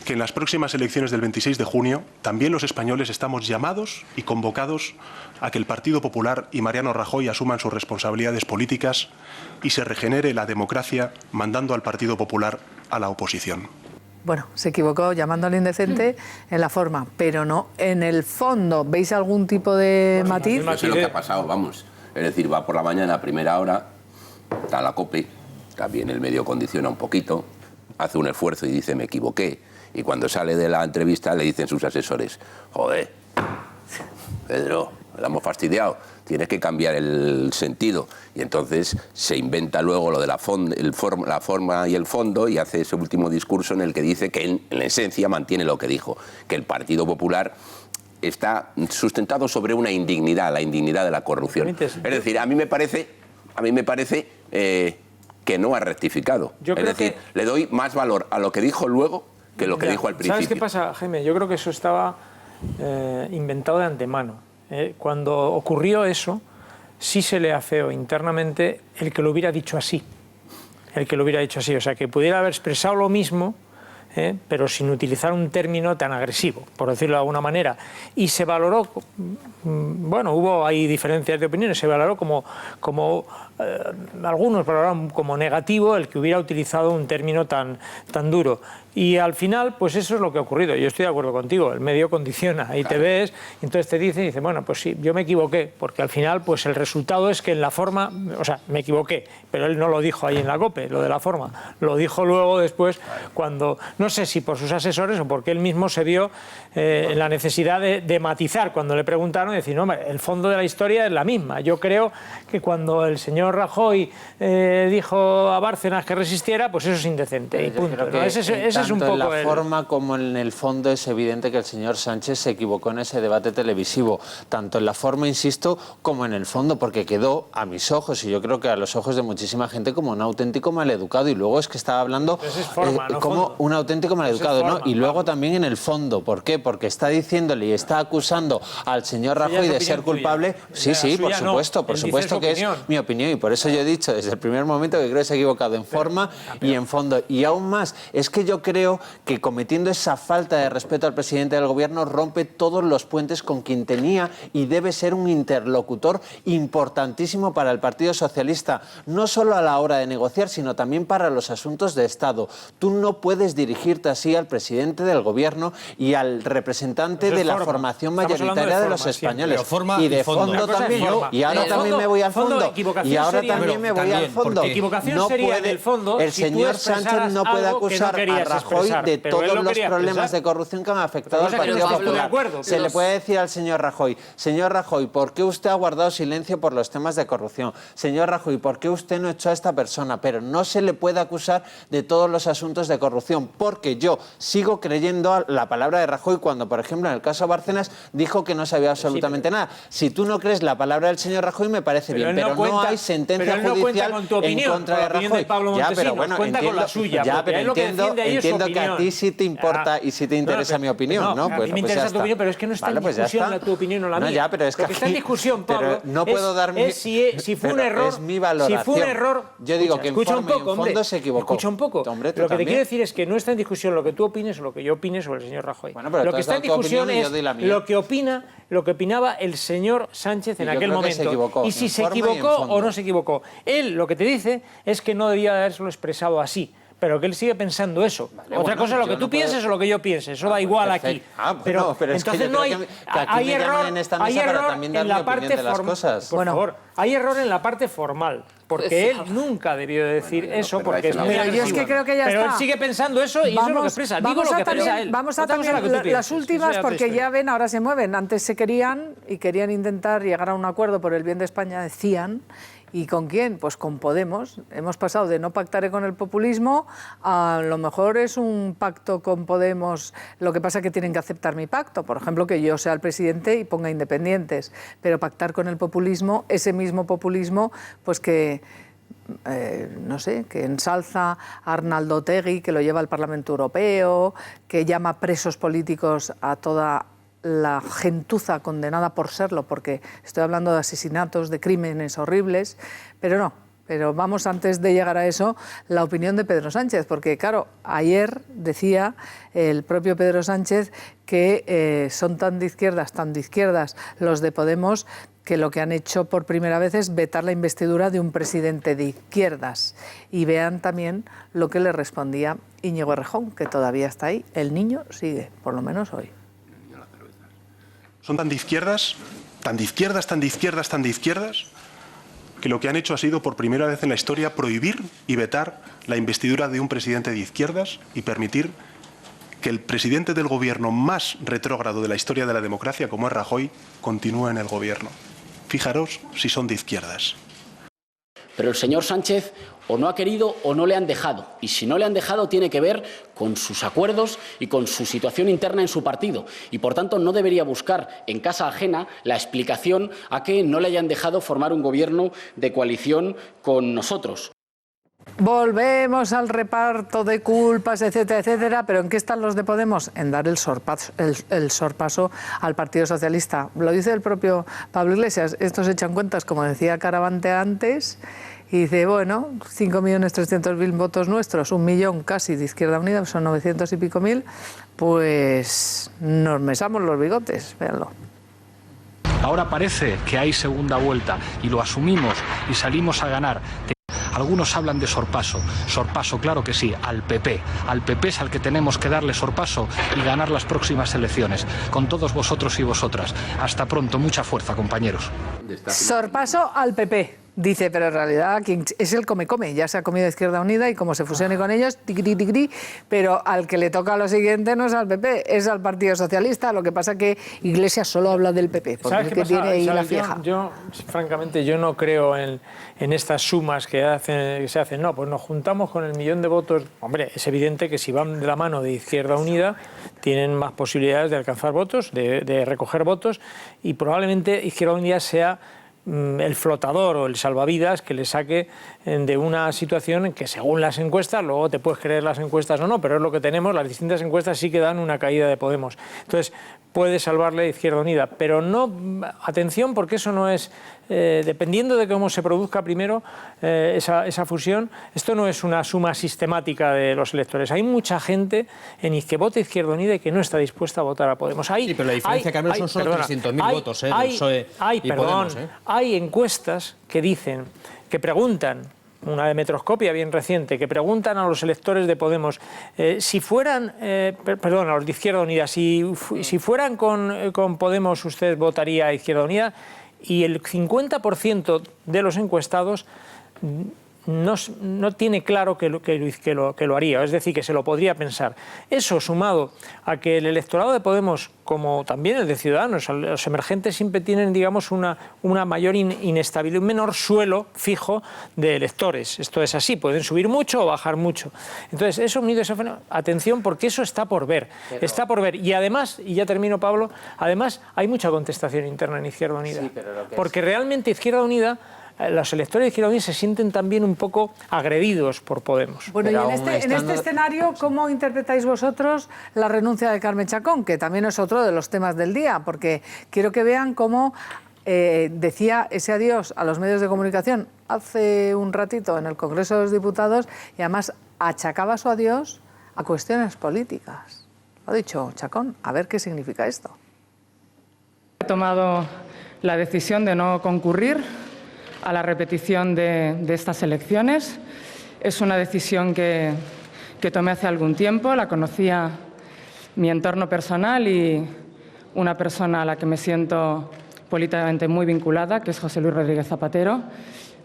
que en las próximas elecciones del 26 de junio también los españoles estamos llamados y convocados a que el Partido Popular y Mariano Rajoy asuman sus responsabilidades políticas y se regenere la democracia mandando al Partido Popular a la oposición. Bueno, se equivocó llamándole indecente en la forma, pero no en el fondo. ¿Veis algún tipo de matiz? Eso es lo que ha pasado, vamos. Es decir, va por la mañana a primera hora, está la COPE, también el medio condiciona un poquito, hace un esfuerzo y dice me equivoqué. Y cuando sale de la entrevista le dicen sus asesores, joder, Pedro, la hemos fastidiado, tienes que cambiar el sentido. Y entonces se inventa luego lo de la forma y el fondo y hace ese último discurso en el que dice que en la esencia mantiene lo que dijo, que el Partido Popular está sustentado sobre una indignidad, la indignidad de la corrupción. Es decir, a mí me parece que no ha rectificado. Es decir, le doy más valor a lo que dijo luego que lo que dijo al principio. ¿Sabes qué pasa, Jaime? Yo creo que eso estaba inventado de antemano. Cuando ocurrió eso, sí se le afeó internamente el que lo hubiera dicho así. El que lo hubiera dicho así. O sea, que pudiera haber expresado lo mismo, pero sin utilizar un término tan agresivo, por decirlo de alguna manera. Y se valoró, bueno, hubo ahí diferencias de opiniones, se valoró como algunos valoraron como negativo el que hubiera utilizado un término tan duro. Y al final, pues eso es lo que ha ocurrido. Yo estoy de acuerdo contigo, el medio condiciona. Ahí te ves, entonces te dice, bueno, pues sí, yo me equivoqué, porque al final, pues el resultado es que en la forma, o sea, me equivoqué, pero él no lo dijo ahí en la COPE, lo de la forma, lo dijo luego después, cuando, no sé si por sus asesores o porque él mismo se vio en la necesidad de matizar cuando le preguntaron, y decir, no, el fondo de la historia es la misma. Yo creo que cuando el señor Rajoy dijo a Bárcenas que resistiera, pues eso es indecente, y punto, ¿no? Ese es un poco en la forma como en el fondo es evidente que el señor Sánchez se equivocó en ese debate televisivo, tanto en la forma, insisto, como en el fondo, porque quedó a mis ojos, y yo creo que a los ojos de muchísima gente, como un auténtico maleducado, y luego es que estaba hablando como un auténtico maleducado, ¿no? Y luego también en el fondo, ¿por qué? Porque está diciéndole y está acusando al señor Rajoy de ser culpable. Sí, por supuesto que es mi opinión, y por eso yo he dicho desde el primer momento que creo que se ha equivocado en forma y en fondo. Y aún más, es que yo creo que cometiendo esa falta de respeto al presidente del gobierno rompe todos los puentes con quien tenía y debe ser un interlocutor importantísimo para el Partido Socialista, no solo a la hora de negociar, sino también para los asuntos de Estado. Tú no puedes dirigirte así al presidente del gobierno y al representante de la formación mayoritaria de los españoles. Y de fondo también. Y ahora también me voy al fondo. Y ahora también me voy al fondo. No puede, el señor Sánchez no puede acusar a Rajoy de todos los problemas de corrupción que han afectado al Partido Popular. Se le puede decir al señor Rajoy, ¿por qué usted ha guardado silencio por los temas de corrupción? Señor Rajoy, ¿por qué usted no echó a esta persona? Pero no se le puede acusar de todos los asuntos de corrupción, porque yo sigo creyendo a la palabra de Rajoy cuando, por ejemplo, en el caso Bárcenas, dijo que no sabía absolutamente nada. Si tú no crees la palabra del señor Rajoy, me parece bien, pero no hay sentencia judicial en contra de Rajoy. Ya, pero bueno, entiendo que a ti sí te importa y sí te interesa mi opinión, ¿no? A mí me interesa tu opinión, pero es que no está en discusión tu opinión o la mía. No, ya, pero es que lo que está en discusión, Pablo, no puedo dar si fue un error. Es mi valoración. Si fue un error, yo digo que en forma y en fondo se equivocó. Escucha un poco. Hombre, lo que te quiero decir es que no está en discusión lo que tú opines o lo que yo opine sobre el señor Rajoy. Lo que está en discusión es lo que opinaba el señor Sánchez en aquel momento. Y si se equivocó o no se equivocó. Él lo que te dice es que no debía haberlo expresado así, pero que él sigue pensando eso. Otra cosa es lo que tú pienses o lo que yo piense, eso da igual aquí. Pero entonces no hay, hay error en la parte formal. Por favor, hay error en la parte formal, porque él nunca debió decir eso, porque es muy agresivo. Yo es que creo que ya pero está. él sigue pensando eso y eso es lo que expresa. Digo lo que expresa él. Vamos a también las últimas, porque ya ven, ahora se mueven. Antes se querían intentar llegar a un acuerdo por el bien de España, decían. ¿Y con quién? Pues con Podemos. Hemos pasado de no pactaré con el populismo a lo mejor es un pacto con Podemos. Lo que pasa es que tienen que aceptar mi pacto. Por ejemplo, que yo sea el presidente y ponga independientes. Pero pactar con el populismo, ese mismo populismo, pues que... no sé, que ensalza a Arnaldo Otegi, que lo lleva al Parlamento Europeo, que llama presos políticos a toda la gentuza condenada por serlo, porque estoy hablando de asesinatos, de crímenes horribles, pero no. Pero vamos, antes de llegar a eso, la opinión de Pedro Sánchez, porque claro, ayer decía el propio Pedro Sánchez que son tan de izquierdas los de Podemos, que lo que han hecho por primera vez es vetar la investidura de un presidente de izquierdas. Y vean también lo que le respondía Íñigo Errejón, que todavía está ahí. El niño sigue, por lo menos hoy. Son tan de izquierdas, que lo que han hecho ha sido por primera vez en la historia prohibir y vetar la investidura de un presidente de izquierdas y permitir que el presidente del gobierno más retrógrado de la historia de la democracia, como es Rajoy, continúe en el gobierno. Fijaros si son de izquierdas. Pero el señor Sánchez o no ha querido o no le han dejado. Y si no le han dejado tiene que ver con sus acuerdos y con su situación interna en su partido. Y por tanto no debería buscar en casa ajena la explicación a que no le hayan dejado formar un gobierno de coalición con nosotros. Volvemos al reparto de culpas, etcétera, etcétera, pero ¿en qué están los de Podemos? En dar el sorpaso al Partido Socialista. Lo dice el propio Pablo Iglesias. Estos echan cuentas, como decía Caravante antes, y dice, bueno, 5.300.000 votos nuestros, 1 millón casi de Izquierda Unida, son 900 y pico mil, pues nos mesamos los bigotes, véanlo. Ahora parece que hay segunda vuelta y lo asumimos y salimos a ganar. Algunos hablan de sorpaso. Sorpaso, claro que sí, al PP. Al PP es al que tenemos que darle sorpaso y ganar las próximas elecciones. Con todos vosotros y vosotras. Hasta pronto, mucha fuerza, compañeros. Sorpaso al PP. Dice, pero en realidad quien es el come-come, ya se ha comido Izquierda Unida y como se fusione con ellos, ticri, pero al que le toca lo siguiente no es al PP, es al Partido Socialista. Lo que pasa que Iglesias solo habla del PP, porque es que tiene ahí la fleja. Yo, francamente, yo no creo en estas sumas que se hacen. No, pues nos juntamos con el millón de votos. Hombre, es evidente que si van de la mano de Izquierda Unida, tienen más posibilidades de alcanzar votos, de recoger votos, y probablemente Izquierda Unida sea el flotador o el salvavidas que le saque de una situación en que según las encuestas, luego te puedes creer las encuestas o no, pero es lo que tenemos, las distintas encuestas sí que dan una caída de Podemos. Entonces puede salvarle Izquierda Unida, pero no, atención, porque eso no es, dependiendo de cómo se produzca primero esa fusión, esto no es una suma sistemática de los electores. Hay mucha gente que vota Izquierda Unida y que no está dispuesta a votar a Podemos. Sí, pero la diferencia, Carmen, son solo 300.000 votos del PSOE y Podemos. Hay encuestas que preguntan, una de Metroscopia bien reciente, que preguntan a los electores de Podemos si fueran, a los de Izquierda Unida, si fueran con Podemos usted votaría a Izquierda Unida, y el 50% de los encuestados no tiene claro que lo haría, es decir, que se lo podría pensar. Eso sumado a que el electorado de Podemos, como también el de Ciudadanos, los emergentes siempre tienen, digamos, una mayor inestabilidad, un menor suelo fijo de electores. Esto es así, pueden subir mucho o bajar mucho. Entonces, eso unido a ese fenómeno, atención, porque eso está por ver. Está por ver. Y además, y ya termino, Pablo, además hay mucha contestación interna en Izquierda Unida. Sí, porque realmente Izquierda Unida, los electores de Izquierda Unida se sienten también un poco agredidos por Podemos. Bueno, y en este escenario, ¿cómo interpretáis vosotros la renuncia de Carmen Chacón? Que también es otro de los temas del día, porque quiero que vean cómo decía ese adiós a los medios de comunicación hace un ratito en el Congreso de los Diputados, y además achacaba su adiós a cuestiones políticas. Lo ha dicho Chacón, a ver qué significa esto. He tomado la decisión de no concurrir a la repetición de estas elecciones. Es una decisión que tomé hace algún tiempo, la conocía mi entorno personal y una persona a la que me siento políticamente muy vinculada, que es José Luis Rodríguez Zapatero,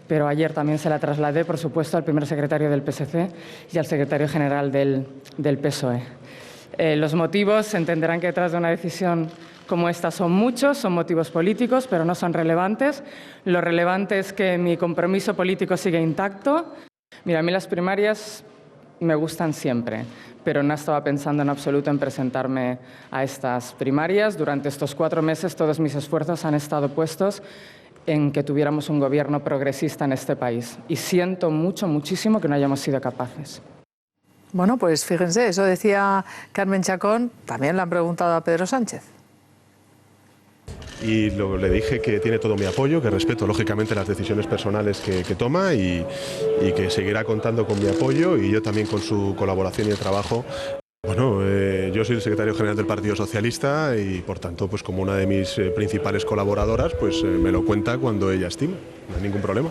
pero ayer también se la trasladé, por supuesto, al primer secretario del PSC y al secretario general del PSOE. Los motivos, entenderán que detrás de una decisión como esta son muchos, son motivos políticos, pero no son relevantes. Lo relevante es que mi compromiso político sigue intacto. Mira, a mí las primarias me gustan siempre, pero no estaba pensando en absoluto en presentarme a estas primarias. Durante estos 4 meses todos mis esfuerzos han estado puestos en que tuviéramos un gobierno progresista en este país. Y siento muchísimo que no hayamos sido capaces. Bueno, pues fíjense, eso decía Carmen Chacón, también le han preguntado a Pedro Sánchez. Y le dije que tiene todo mi apoyo, que respeto lógicamente las decisiones personales que toma y que seguirá contando con mi apoyo y yo también con su colaboración y el trabajo. Bueno, yo soy el secretario general del Partido Socialista y por tanto, pues como una de mis principales colaboradoras, pues me lo cuenta cuando ella estime, no hay ningún problema.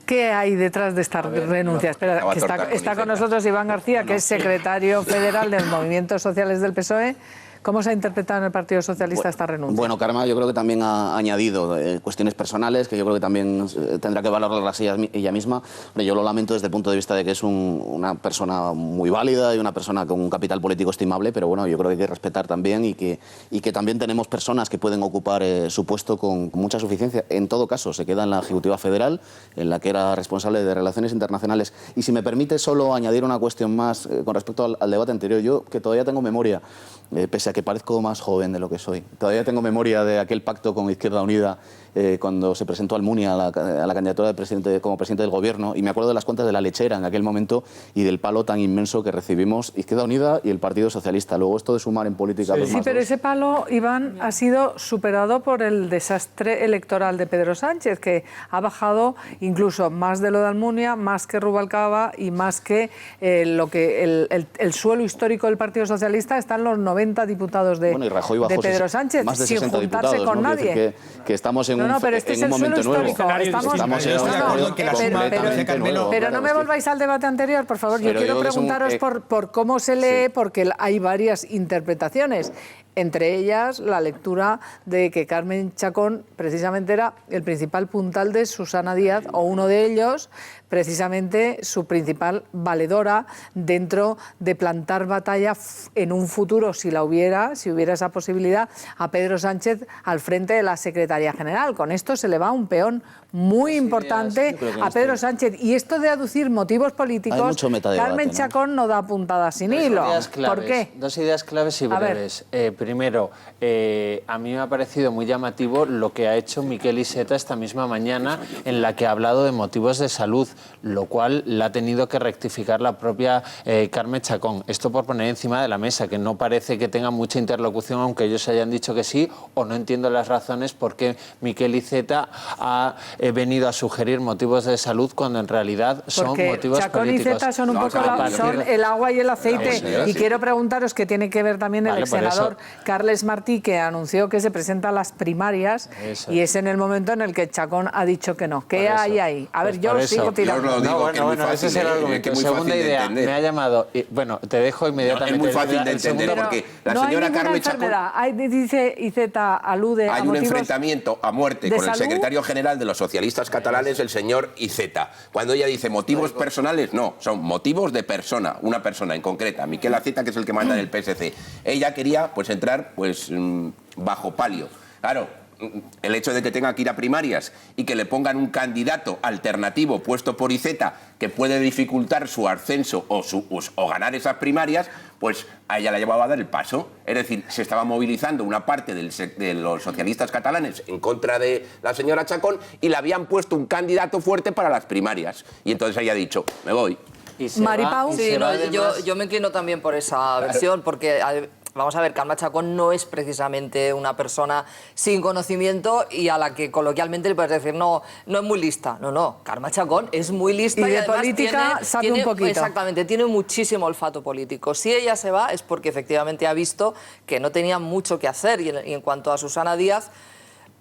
¿Qué hay detrás de esta renuncia? Espera, que está con nosotros Iván García, que es secretario federal de los Movimientos Sociales del PSOE. ¿Cómo se ha interpretado en el Partido Socialista esta renuncia? Bueno, Karma yo creo que también ha añadido cuestiones personales que yo creo que también tendrá que valorarlas ella misma. Yo lo lamento desde el punto de vista de que es una persona muy válida y una persona con un capital político estimable, pero bueno, yo creo que hay que respetar también y que también tenemos personas que pueden ocupar su puesto con mucha suficiencia. En todo caso, se queda en la Ejecutiva Federal, en la que era responsable de Relaciones Internacionales. Y si me permite solo añadir una cuestión más con respecto al debate anterior, yo que todavía tengo memoria pese a que parezco más joven de lo que soy. Todavía tengo memoria de aquel pacto con Izquierda Unida cuando se presentó Almunia a la candidatura de como presidente del Gobierno, y me acuerdo de las cuentas de la lechera en aquel momento y del palo tan inmenso que recibimos Izquierda Unida y el Partido Socialista. Luego esto de sumar en política... Sí, pero ese palo, Iván, ha sido superado por el desastre electoral de Pedro Sánchez, que ha bajado incluso más de lo de Almunia, más que Rubalcaba y más que lo que el suelo histórico del Partido Socialista están los 90 diputados de Pedro Sánchez, más de sin 60 juntarse diputados, con ¿no? nadie. Que estamos en pero este es el momento suelo nuevo. Pero no me volváis al debate anterior, por favor. Yo quiero preguntaros por cómo se lee, porque hay varias interpretaciones. Entre ellas, la lectura de que Carmen Chacón precisamente era el principal puntal de Susana Díaz, o uno de ellos, precisamente su principal valedora dentro de plantar batalla en un futuro, si hubiera esa posibilidad, a Pedro Sánchez al frente de la Secretaría General. Con esto se le va un peón muy importante a Pedro Sánchez. Y esto de aducir motivos políticos, Carmen Chacón no da puntadas sin hilo. ¿Por qué? Dos ideas claves y breves. Primero, a mí me ha parecido muy llamativo lo que ha hecho Miquel Iceta esta misma mañana, en la que ha hablado de motivos de salud, lo cual la ha tenido que rectificar la propia Carmen Chacón. Esto por poner encima de la mesa, que no parece que tenga mucha interlocución, aunque ellos hayan dicho que sí, o no entiendo las razones por qué Miquel Iceta ha venido a sugerir motivos de salud cuando en realidad son motivos Chacón políticos. Y Iceta son un poco son el agua y el aceite. Y quiero preguntaros que tiene que ver también el exsenador Carles Martí, que anunció que se presenta a las primarias, y es en el momento en el que Chacón ha dicho que no. ¿Qué hay ahí? A ver, yo sigo tirando. Ese es el argumento. Segunda idea, me ha llamado... Bueno, te dejo inmediatamente. Es muy fácil de entender porque la señora Carmen Chacón... Dice Iceta, alude hay a un motivos enfrentamiento a muerte con el secretario general de los socialistas catalanes, el señor Iceta. Cuando ella dice motivos personales, no, son motivos de persona, una persona en concreta, Miquel Iceta, que es el que manda en el PSC. Ella quería entrar bajo palio. Claro, el hecho de que tenga que ir a primarias y que le pongan un candidato alternativo puesto por Iceta que puede dificultar su ascenso o ganar esas primarias, pues a ella la llevaba a dar el paso. Es decir, se estaba movilizando una parte de los socialistas catalanes en contra de la señora Chacón y le habían puesto un candidato fuerte para las primarias. Y entonces ella ha dicho, me voy. Maripau. Sí, yo me inclino también por esa versión, porque... Vamos a ver, Carmen Chacón no es precisamente una persona sin conocimiento y a la que coloquialmente le puedes decir no es muy lista. No, Carmen Chacón es muy lista y de política sabe un poquito. Exactamente, tiene muchísimo olfato político. Si ella se va es porque efectivamente ha visto que no tenía mucho que hacer. Y en cuanto a Susana Díaz,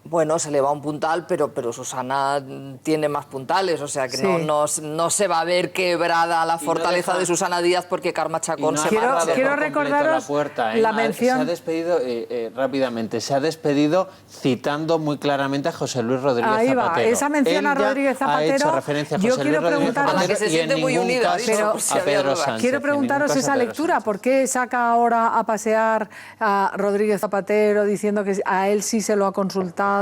bueno, se le va un puntal, pero Susana tiene más puntales, o sea que no se va a ver quebrada la fortaleza de Susana Díaz porque Carmen Chacón se va a... Quiero recordaros la mención... Se ha despedido, rápidamente, se ha despedido citando muy claramente a José Luis Rodríguez Zapatero. Ahí va, esa mención a Rodríguez Zapatero... Ha hecho referencia a José Luis Rodríguez Zapatero, a la que se siente muy unida, a Pedro Sánchez. Quiero preguntaros esa lectura, ¿por qué saca ahora a pasear a Rodríguez Zapatero diciendo que a él sí se lo ha consultado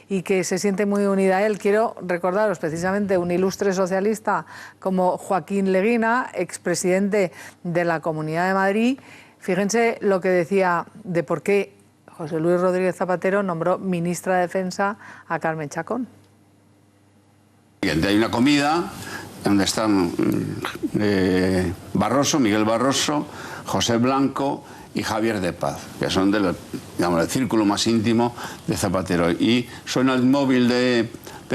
y que se siente muy unida a él? Quiero recordaros precisamente un ilustre socialista como Joaquín Leguina, expresidente de la Comunidad de Madrid. Fíjense lo que decía de por qué José Luis Rodríguez Zapatero nombró ministra de Defensa a Carmen Chacón. Hay una comida donde están Miguel Barroso, José Blanco y Javier de Paz, que son del círculo más íntimo de Zapatero. Y suena el móvil de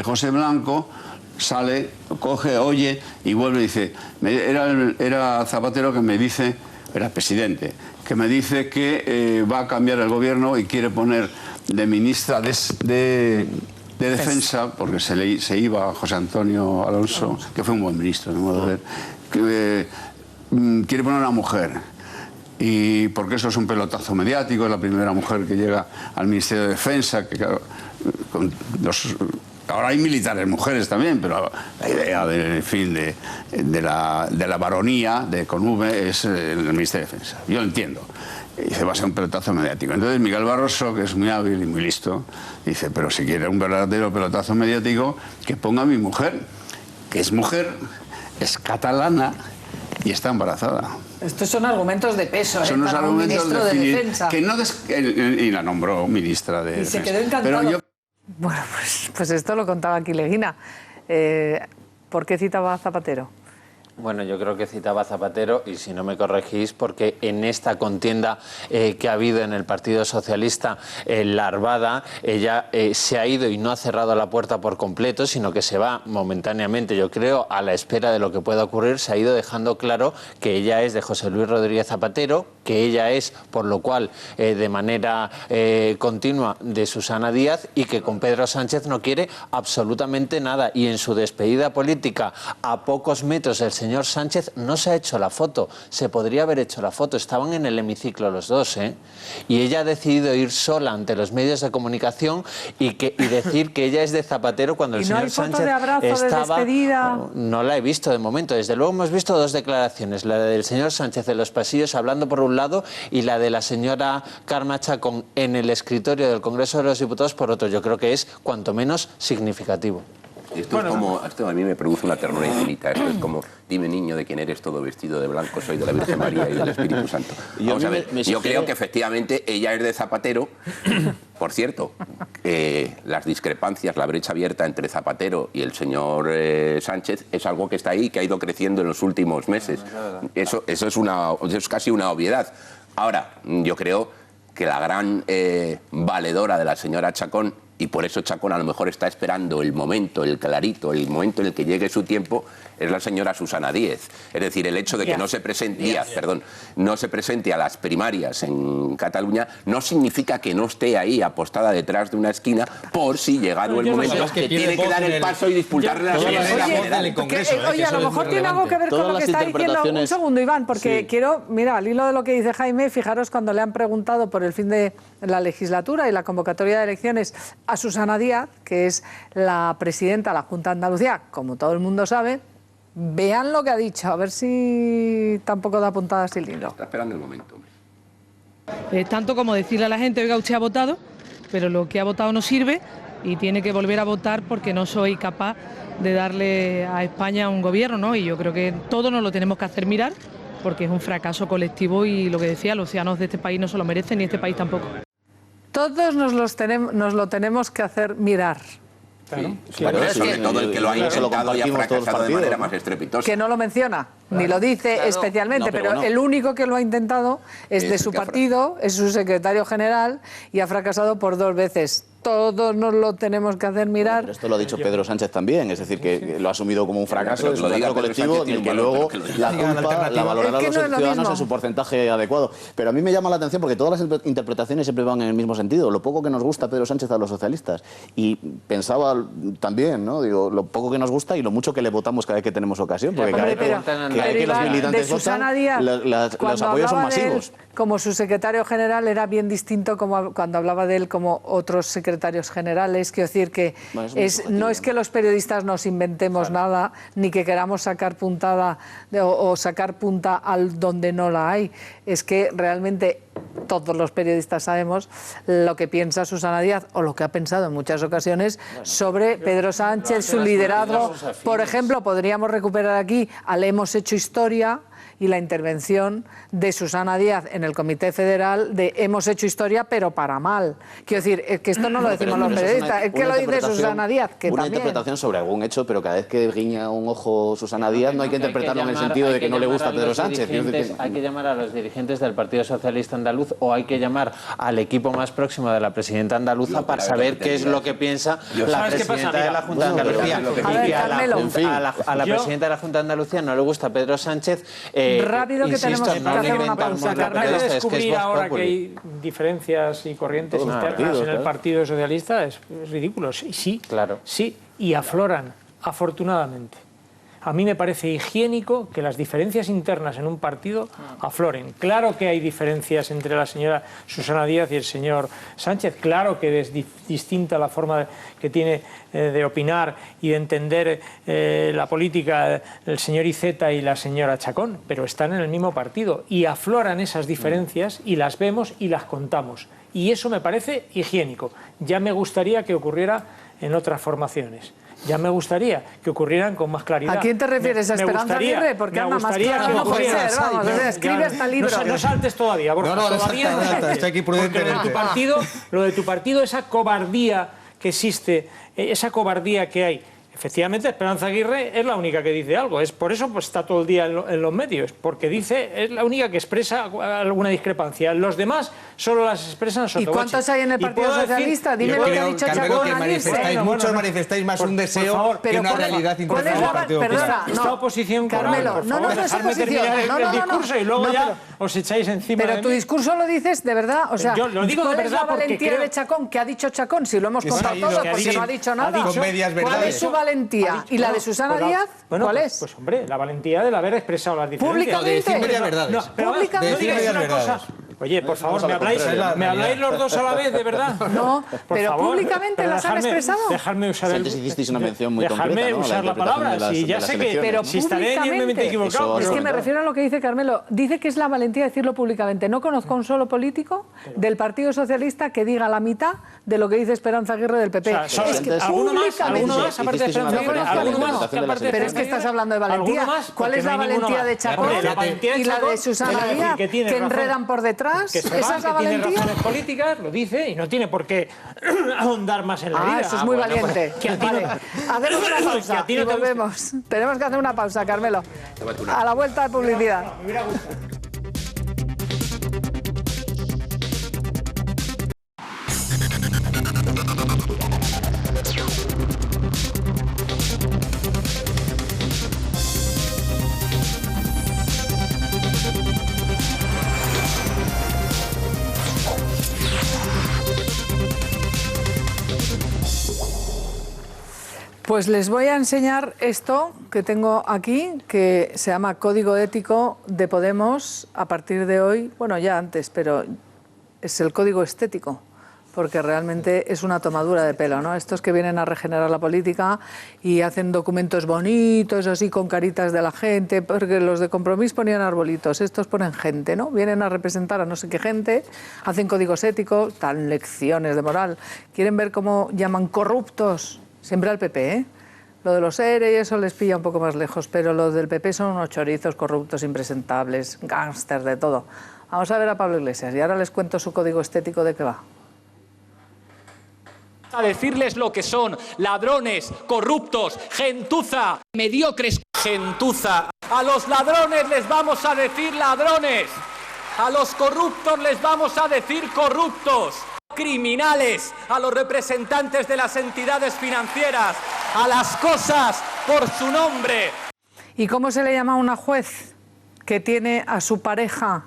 José Blanco, sale, coge, oye y vuelve y dice, era Zapatero que me dice, era presidente, que me dice que va a cambiar el gobierno y quiere poner de ministra de Defensa, porque se iba José Antonio Alonso, que fue un buen ministro, de modo de ver, que quiere poner una mujer. Y porque eso es un pelotazo mediático, es la primera mujer que llega al Ministerio de Defensa, que claro, ahora hay militares mujeres también, pero la idea de la baronía con V es el Ministerio de Defensa. Yo lo entiendo. Y dice, va a ser un pelotazo mediático. Entonces Miguel Barroso, que es muy hábil y muy listo, dice, pero si quiere un verdadero pelotazo mediático, que ponga a mi mujer, que es mujer, es catalana y está embarazada. Estos son argumentos de peso, Son los para un argumentos ministro de definitivos Defensa. que no y la nombró ministra de Defensa. Y se quedó encantado. Pero yo... Bueno, pues esto lo contaba aquí Leguina. ¿Por qué citaba a Zapatero? Bueno, yo creo que citaba a Zapatero, y si no me corregís, porque en esta contienda que ha habido en el Partido Socialista larvada, ella se ha ido y no ha cerrado la puerta por completo, sino que se va momentáneamente, yo creo, a la espera de lo que pueda ocurrir. Se ha ido dejando claro que ella es de José Luis Rodríguez Zapatero, que ella es, por lo cual, de manera continua, de Susana Díaz, y que con Pedro Sánchez no quiere absolutamente nada. Y en su despedida política, a pocos metros, el señor Sánchez no se ha hecho la foto. Se podría haber hecho la foto. Estaban en el hemiciclo los dos, ¿eh? Y ella ha decidido ir sola ante los medios de comunicación y decir que ella es de Zapatero cuando el señor Sánchez de abrazo, estaba... de despedida? No la he visto de momento. Desde luego hemos visto dos declaraciones. La del señor Sánchez en los pasillos hablando por un lado y la de la señora Carme Chacón en el escritorio del Congreso de los Diputados por otro. Yo creo que es cuanto menos significativo. Esto es como, esto a mí me produce una ternura infinita. Esto es como, dime niño de quién eres todo vestido de blanco, soy de la Virgen María y del Espíritu Santo. Vamos a ver, yo creo que efectivamente ella es de Zapatero. Por cierto, las discrepancias, la brecha abierta entre Zapatero y el señor Sánchez es algo que está ahí y que ha ido creciendo en los últimos meses. Eso es casi una obviedad. Ahora, yo creo que la gran valedora de la señora Chacón, y por eso Chacón a lo mejor está esperando el momento, el clarito, el momento en el que llegue su tiempo, es la señora Susana Díez. Es decir, el hecho de que no se presente a las primarias en Cataluña no significa que no esté ahí apostada detrás de una esquina por si llegado el momento que tiene que dar el paso y disputarle la Oye, a lo mejor tiene algo que ver con lo que está diciendo. Un segundo, Iván, porque quiero, mira, al hilo de lo que dice Jaime, fijaros cuando le han preguntado por el fin de la legislatura y la convocatoria de elecciones a Susana Díaz, que es la presidenta de la Junta de Andalucía, como todo el mundo sabe. Vean lo que ha dicho, a ver si tampoco da puntadas sin hilo. Está esperando el momento. Tanto como decirle a la gente, oiga, usted ha votado, pero lo que ha votado no sirve y tiene que volver a votar porque no soy capaz de darle a España un gobierno, ¿no? Y yo creo que todos nos lo tenemos que hacer mirar porque es un fracaso colectivo y lo que decía, los ciudadanos de este país no se lo merecen ni este país tampoco. Todos nos lo tenemos que hacer mirar. Claro. Sí, sobre todo el que lo ha intentado y ha fracasado de manera más estrepitosa. Que no lo menciona, ni lo dice especialmente, pero el único que lo ha intentado es de su partido, es su secretario general y ha fracasado por 2 veces. Todos nos lo tenemos que hacer mirar. Pero esto lo ha dicho Pedro Sánchez también, es decir, que lo ha asumido como un fracaso, es un fracaso colectivo y que luego la culpa la valorarán los ciudadanos en su porcentaje adecuado. Pero a mí me llama la atención porque todas las interpretaciones siempre van en el mismo sentido, lo poco que nos gusta Pedro Sánchez a los socialistas. Y pensaba también, ¿no? Digo, lo poco que nos gusta y lo mucho que le votamos cada vez que tenemos ocasión, porque cada vez que los militantes votan, los apoyos son masivos. Como su secretario general era bien distinto como cuando hablaba de él como otros secretarios generales. Quiero decir que no es que los periodistas nos inventemos nada, ni que queramos sacar puntada o sacar punta al donde no la hay. Es que realmente todos los periodistas sabemos lo que piensa Susana Díaz o lo que ha pensado en muchas ocasiones sobre Pedro Sánchez, su liderazgo. Por ejemplo, podríamos recuperar aquí al Hemos Hecho Historia y la intervención de Susana Díaz en el Comité Federal de Hemos hecho historia, pero para mal. Quiero decir, es que esto no lo decimos los periodistas, es que lo dice Susana Díaz, que una también... interpretación sobre algún hecho, pero cada vez que guiña un ojo Susana Díaz no hay que interpretarlo en el sentido de que no le gusta a Pedro Sánchez. Hay que llamar a los dirigentes del Partido Socialista Andaluz o hay que llamar al equipo más próximo de la presidenta andaluza para saber qué es lo que piensa la presidenta de la Junta de Andalucía. Y a la presidenta de la Junta de Andalucía no le gusta Pedro Sánchez. Rápido que tenemos que hacer una pausa. Carmelo, descubrir ahora que hay diferencias y corrientes internas en el Partido Socialista es ridículo. Sí, claro. Sí, y afloran, afortunadamente. A mí me parece higiénico que las diferencias internas en un partido afloren. Claro que hay diferencias entre la señora Susana Díaz y el señor Sánchez. Claro que es distinta la forma que tiene de opinar y de entender la política el señor Iceta y la señora Chacón, pero están en el mismo partido y afloran esas diferencias y las vemos y las contamos. Y eso me parece higiénico. Ya me gustaría que ocurriera en otras formaciones. ya me gustaría que ocurrieran con más claridad. ¿A quién te refieres? ¿A Esperanza Aguirre? Porque anda más claro, no puede ser, vamos, escribe hasta libros. No saltes todavía, Borja, todavía no saltes. Estoy aquí prudentemente. Lo de tu partido, esa cobardía que existe, esa cobardía que hay. Efectivamente, Esperanza Aguirre es la única que dice algo. Es por eso pues, está todo el día en los medios, porque es la única que expresa alguna discrepancia. Los demás solo las expresan Sotoboschi. ¿Y cuántos hay en el Partido Socialista? Dime lo que ha dicho Chacón. Muchos manifestáis más un deseo que una realidad interna del Partido Popular. Esta oposición, Carmelo, no es oposición. El discurso y luego ya os echáis encima. Pero tu discurso lo dices de verdad, o sea, yo lo digo de verdad ¿cuál es la valentía de Chacón? ¿Qué ha dicho Chacón? Si lo hemos contado todo, porque no ha dicho nada. ¿Cuál es su valentía? ¿Y la de Susana Díaz? ¿Cuál es? Pues hombre, la valentía de haber expresado las diferencias. ¿Públicamente? De decir medias verdades. Públicamente. Oye, por favor, ¿me habláis los dos a la vez, de verdad? No, pero públicamente las han expresado. Dejadme usar Antes hicisteis una mención muy concreta, Dejadme usar la palabra, si ya sé que... Pero si estaré enormemente equivocado. Es que me refiero a lo que dice Carmelo. Dice que es la valentía de decirlo públicamente. No conozco a un solo político del Partido Socialista que diga la mitad de lo que dice Esperanza Aguirre del PP. Es que ¿alguno más, aparte de Esperanza Aguirre? ¿Alguno más? Pero es que estás hablando de valentía. ¿Cuál es la valentía de Chacón y la de Susana Díaz? Que enredan por detrás. Esa es la valentía. Tiene razones políticas, lo dice, y no tiene por qué ahondar más en la vida. Eso es muy valiente. Vale. Hacemos una pausa y volvemos. Tenemos que hacer una pausa, Carmelo. A la vuelta de publicidad. Pues les voy a enseñar esto que tengo aquí, que se llama Código Ético de Podemos a partir de hoy, bueno, ya antes, pero es el código estético, porque realmente es una tomadura de pelo, ¿no? Estos que vienen a regenerar la política y hacen documentos bonitos, así con caritas de la gente, porque los de Compromís ponían arbolitos, estos ponen gente, ¿no? Vienen a representar a no sé qué gente, hacen códigos éticos, dan lecciones de moral, quieren ver cómo llaman corruptos. Siempre al PP, ¿eh? Lo de los ERE y eso les pilla un poco más lejos, pero los del PP son unos chorizos corruptos, impresentables, gángsters, de todo. Vamos a ver a Pablo Iglesias y ahora les cuento su código estético de qué va. A decirles lo que son: ladrones, corruptos, gentuza, mediocres, gentuza. A los ladrones les vamos a decir ladrones, a los corruptos les vamos a decir corruptos. Criminales, a los representantes de las entidades financieras, a las cosas por su nombre. ¿Y cómo se le llama a una juez que tiene a su pareja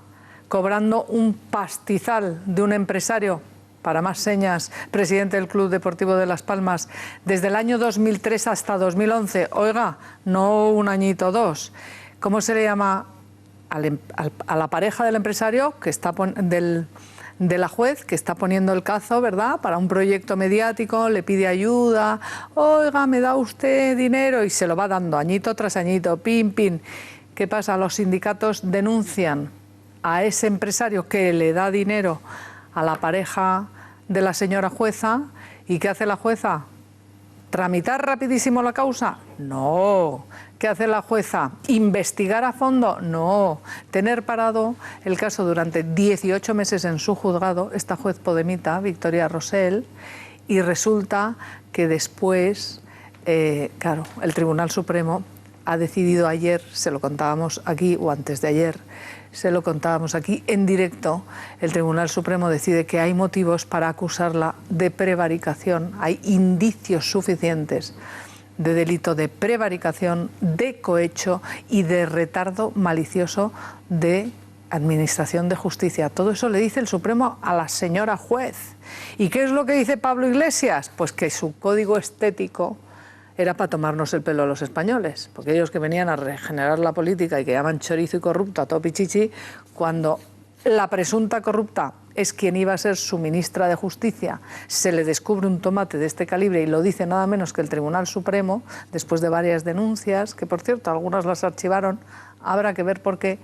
cobrando un pastizal de un empresario, para más señas, presidente del Club Deportivo de Las Palmas, desde el año 2003 hasta 2011? Oiga, no un añito, dos. ¿Cómo se le llama a la pareja del empresario que está de la juez que está poniendo el cazo, ¿verdad?, para un proyecto mediático, le pide ayuda, oiga, me da usted dinero, y se lo va dando añito tras añito, pin, pin. ¿Qué pasa? Los sindicatos denuncian a ese empresario que le da dinero a la pareja de la señora jueza, ¿y qué hace la jueza? ¿Tramitar rapidísimo la causa? No. ¿Qué hace la jueza? ¿Investigar a fondo? No. Tener parado el caso durante 18 meses en su juzgado, esta juez podemita, Victoria Rosell, y resulta que después, claro, el Tribunal Supremo ha decidido ayer, se lo contábamos aquí, o antes de ayer, se lo contábamos aquí en directo, el Tribunal Supremo decide que hay motivos para acusarla de prevaricación, hay indicios suficientes de delito de prevaricación, de cohecho y de retardo malicioso de administración de justicia. Todo eso le dice el Supremo a la señora juez. ¿Y qué es lo que dice Pablo Iglesias? Pues que su código estético era para tomarnos el pelo a los españoles, porque ellos que venían a regenerar la política y que llaman chorizo y corrupto a todo pichichi, cuando la presunta corrupta es quien iba a ser su ministra de Justicia, se le descubre un tomate de este calibre, y lo dice nada menos que el Tribunal Supremo, después de varias denuncias, que por cierto algunas las archivaron, habrá que ver por qué.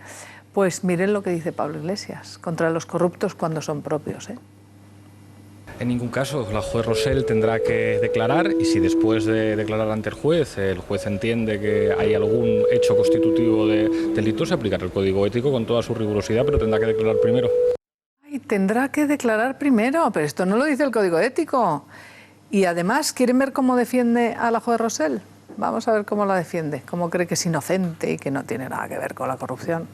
Pues miren lo que dice Pablo Iglesias, contra los corruptos cuando son propios, ¿eh? En ningún caso, la juez Rosell tendrá que declarar y si después de declarar ante el juez entiende que hay algún hecho constitutivo de delito, se aplicará el Código Ético con toda su rigurosidad, pero tendrá que declarar primero. Ay, tendrá que declarar primero, pero esto no lo dice el Código Ético. Y además, ¿quieren ver cómo defiende a la juez Rosell? Vamos a ver cómo la defiende, cómo cree que es inocente y que no tiene nada que ver con la corrupción.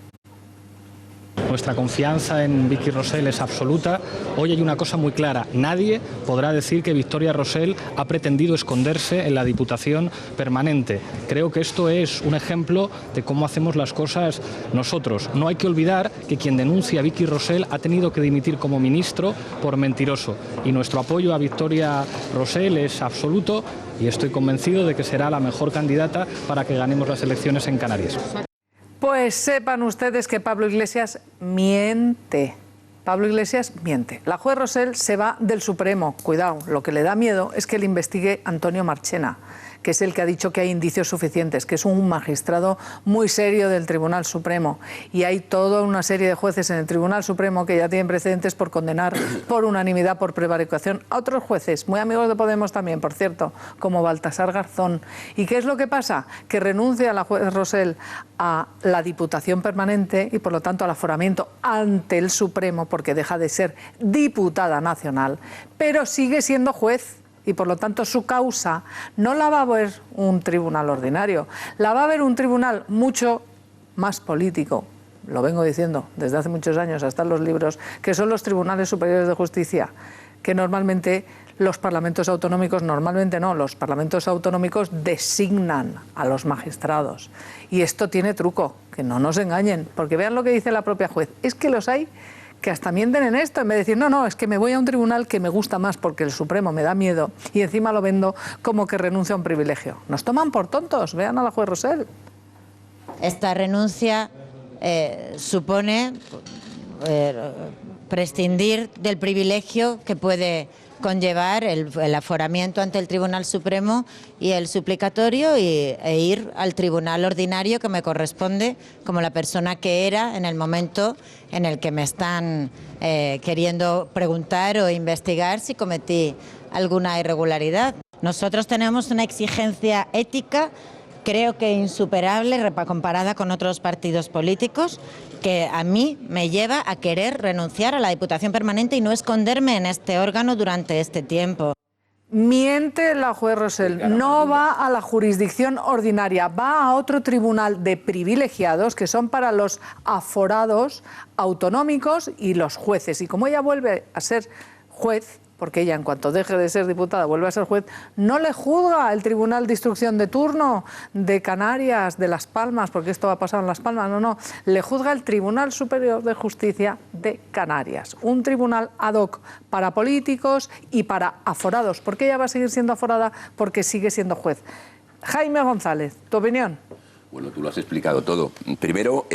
Nuestra confianza en Vicky Rosell es absoluta. Hoy hay una cosa muy clara. Nadie podrá decir que Victoria Rosell ha pretendido esconderse en la Diputación Permanente. Creo que esto es un ejemplo de cómo hacemos las cosas nosotros. No hay que olvidar que quien denuncia a Vicky Rosell ha tenido que dimitir como ministro por mentiroso. Y nuestro apoyo a Victoria Rosell es absoluto y estoy convencido de que será la mejor candidata para que ganemos las elecciones en Canarias. Pues sepan ustedes que Pablo Iglesias miente. Pablo Iglesias miente. La juez Rosell se va del Supremo. Cuidado, lo que le da miedo es que le investigue Antonio Marchena, que es el que ha dicho que hay indicios suficientes, que es un magistrado muy serio del Tribunal Supremo. Y hay toda una serie de jueces en el Tribunal Supremo que ya tienen precedentes por condenar por unanimidad, por prevaricación, a otros jueces, muy amigos de Podemos también, por cierto, como Baltasar Garzón. ¿Y qué es lo que pasa? Que renuncia a la juez Rosell a la Diputación Permanente y, por lo tanto, al aforamiento ante el Supremo, porque deja de ser diputada nacional, pero sigue siendo juez. Y por lo tanto su causa no la va a ver un tribunal ordinario, la va a ver un tribunal mucho más político, lo vengo diciendo desde hace muchos años, hasta en los libros, que son los tribunales superiores de justicia, que normalmente los parlamentos autonómicos, los parlamentos autonómicos designan a los magistrados. Y esto tiene truco, que no nos engañen, porque vean lo que dice la propia juez, es que los hay que hasta mienten en esto, en vez de decir, no, es que me voy a un tribunal que me gusta más porque el Supremo me da miedo y encima lo vendo como que renuncio a un privilegio. Nos toman por tontos, vean a la juez Rosell. Esta renuncia supone prescindir del privilegio que puede conllevar el aforamiento ante el Tribunal Supremo y el suplicatorio e ir al tribunal ordinario que me corresponde como la persona que era en el momento en el que me están queriendo preguntar o investigar si cometí alguna irregularidad. Nosotros tenemos una exigencia ética, creo que insuperable comparada con otros partidos políticos, que a mí me lleva a querer renunciar a la Diputación Permanente y no esconderme en este órgano durante este tiempo. Miente la juez Rosell, no va a la jurisdicción ordinaria, va a otro tribunal de privilegiados que son para los aforados autonómicos y los jueces. Y como ella vuelve a ser juez, porque ella en cuanto deje de ser diputada vuelve a ser juez, no le juzga el Tribunal de Instrucción de turno de Canarias, de Las Palmas, porque esto va a pasar en Las Palmas, no, le juzga el Tribunal Superior de Justicia de Canarias, un tribunal ad hoc para políticos y para aforados, porque ella va a seguir siendo aforada porque sigue siendo juez. Jaime González, ¿tu opinión? Bueno, tú lo has explicado todo. Primero,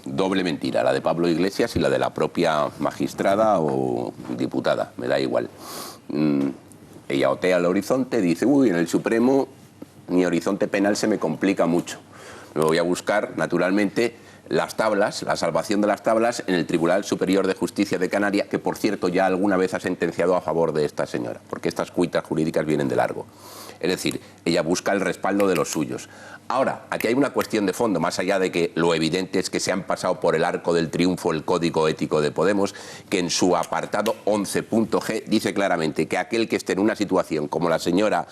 doble mentira, la de Pablo Iglesias y la de la propia magistrada o diputada, me da igual. Ella otea el horizonte, dice, uy, en el Supremo mi horizonte penal se me complica mucho. Me voy a buscar, naturalmente, las tablas, la salvación de las tablas en el Tribunal Superior de Justicia de Canarias, que por cierto ya alguna vez ha sentenciado a favor de esta señora, porque estas cuitas jurídicas vienen de largo. Es decir, ella busca el respaldo de los suyos. Ahora, aquí hay una cuestión de fondo, más allá de que lo evidente es que se han pasado por el arco del triunfo el Código Ético de Podemos, que en su apartado 11.g dice claramente que aquel que esté en una situación como la señora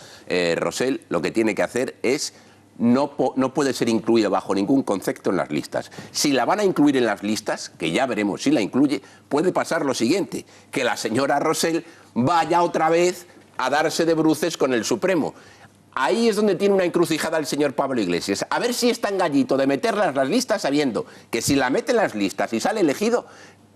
Rosell, lo que tiene que hacer es no puede ser incluida bajo ningún concepto en las listas. Si la van a incluir en las listas, que ya veremos si la incluye, puede pasar lo siguiente, que la señora Rosell vaya otra vez a darse de bruces con el Supremo. Ahí es donde tiene una encrucijada el señor Pablo Iglesias. A ver si es tan gallito de meterla en las listas sabiendo que si la mete en las listas y sale elegido,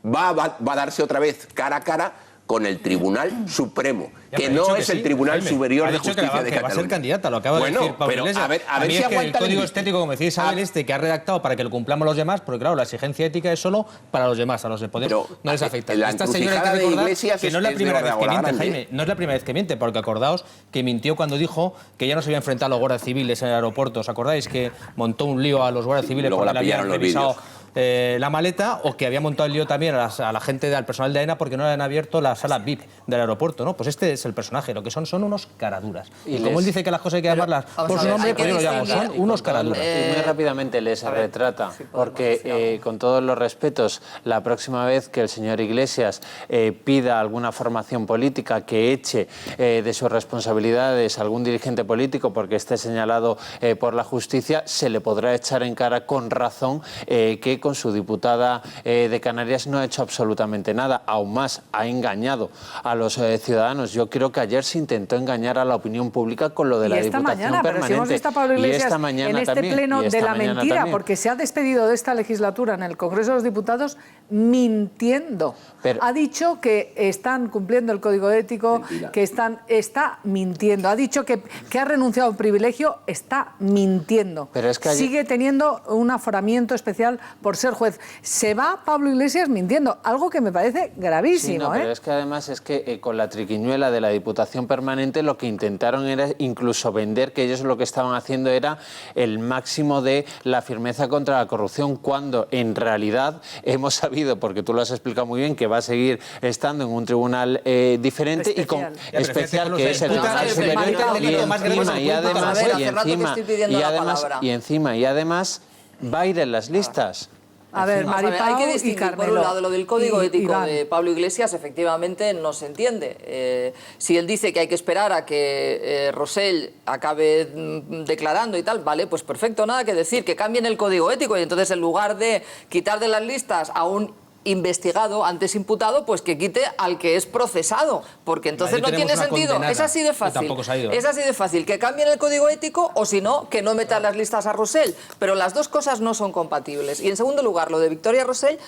va a darse otra vez cara a cara con el Tribunal Supremo, que no es el Tribunal Superior de Justicia de Cataluña. Que va a ser candidata, lo acaba de decir Pablo Iglesias. A ver si es que el código estético, como decía Isabel, que ha redactado para que lo cumplamos los demás, porque claro, la exigencia ética es solo para los demás, a los de Podemos no les afecta. Esta señora hay que recordar que no es la primera vez que miente, Jaime, no es la primera vez que miente, porque acordaos que mintió cuando dijo que ya no se había enfrentado a los guardias civiles en el aeropuerto. ¿Os acordáis que montó un lío a los guardias civiles porque le habían revisado la maleta, o que había montado el lío también a la gente, al personal de AENA, porque no le han abierto la sala VIP del aeropuerto, ¿no? Pues este es el personaje, lo que son unos caraduras. Y como él dice que las cosas hay que llamarlas por su nombre, pues yo lo llamo, son unos caraduras. Y muy rápidamente les retrata, porque con todos los respetos, la próxima vez que el señor Iglesias pida alguna formación política que eche de sus responsabilidades a algún dirigente político porque esté señalado por la justicia, se le podrá echar en cara con razón que con su diputada de Canarias no ha hecho absolutamente nada. Aún más, ha engañado a los ciudadanos. Yo creo que ayer se intentó engañar a la opinión pública con lo de la Diputación mañana, Permanente. Pero si hemos visto a Pablo Iglesias y esta mañana en este también, pleno de la mentira, también. porque se ha despedido de esta legislatura en el Congreso de los Diputados mintiendo. Ha dicho que están cumpliendo el código ético, que está mintiendo. Ha dicho que ha renunciado a un privilegio, está mintiendo. Pero es que sigue teniendo un aforamiento especial por ser juez. Se va Pablo Iglesias mintiendo, algo que me parece gravísimo. Sí, no, pero es que además es que con la triquiñuela de la Diputación Permanente lo que intentaron era incluso vender que ellos lo que estaban haciendo era el máximo de la firmeza contra la corrupción, cuando en realidad hemos sabido, porque tú lo has explicado muy bien, que va a seguir estando en un tribunal diferente y con especial, que es el Tribunal Superior, y además va a ir en las listas. A ver, hay que distinguir, por un lado, lo del código ético de Pablo Iglesias, efectivamente no se entiende. Si él dice que hay que esperar a que Rosell acabe declarando y tal, vale, pues perfecto, nada que decir, que cambien el código ético y entonces en lugar de quitar de las listas a un investigado, antes imputado, pues que quite al que es procesado, porque entonces no tiene sentido. Es así de fácil. Es así de fácil, que cambien el código ético o si no, que no metan las listas a Rosell. Pero las dos cosas no son compatibles. Y en segundo lugar, lo de Victoria Rosell,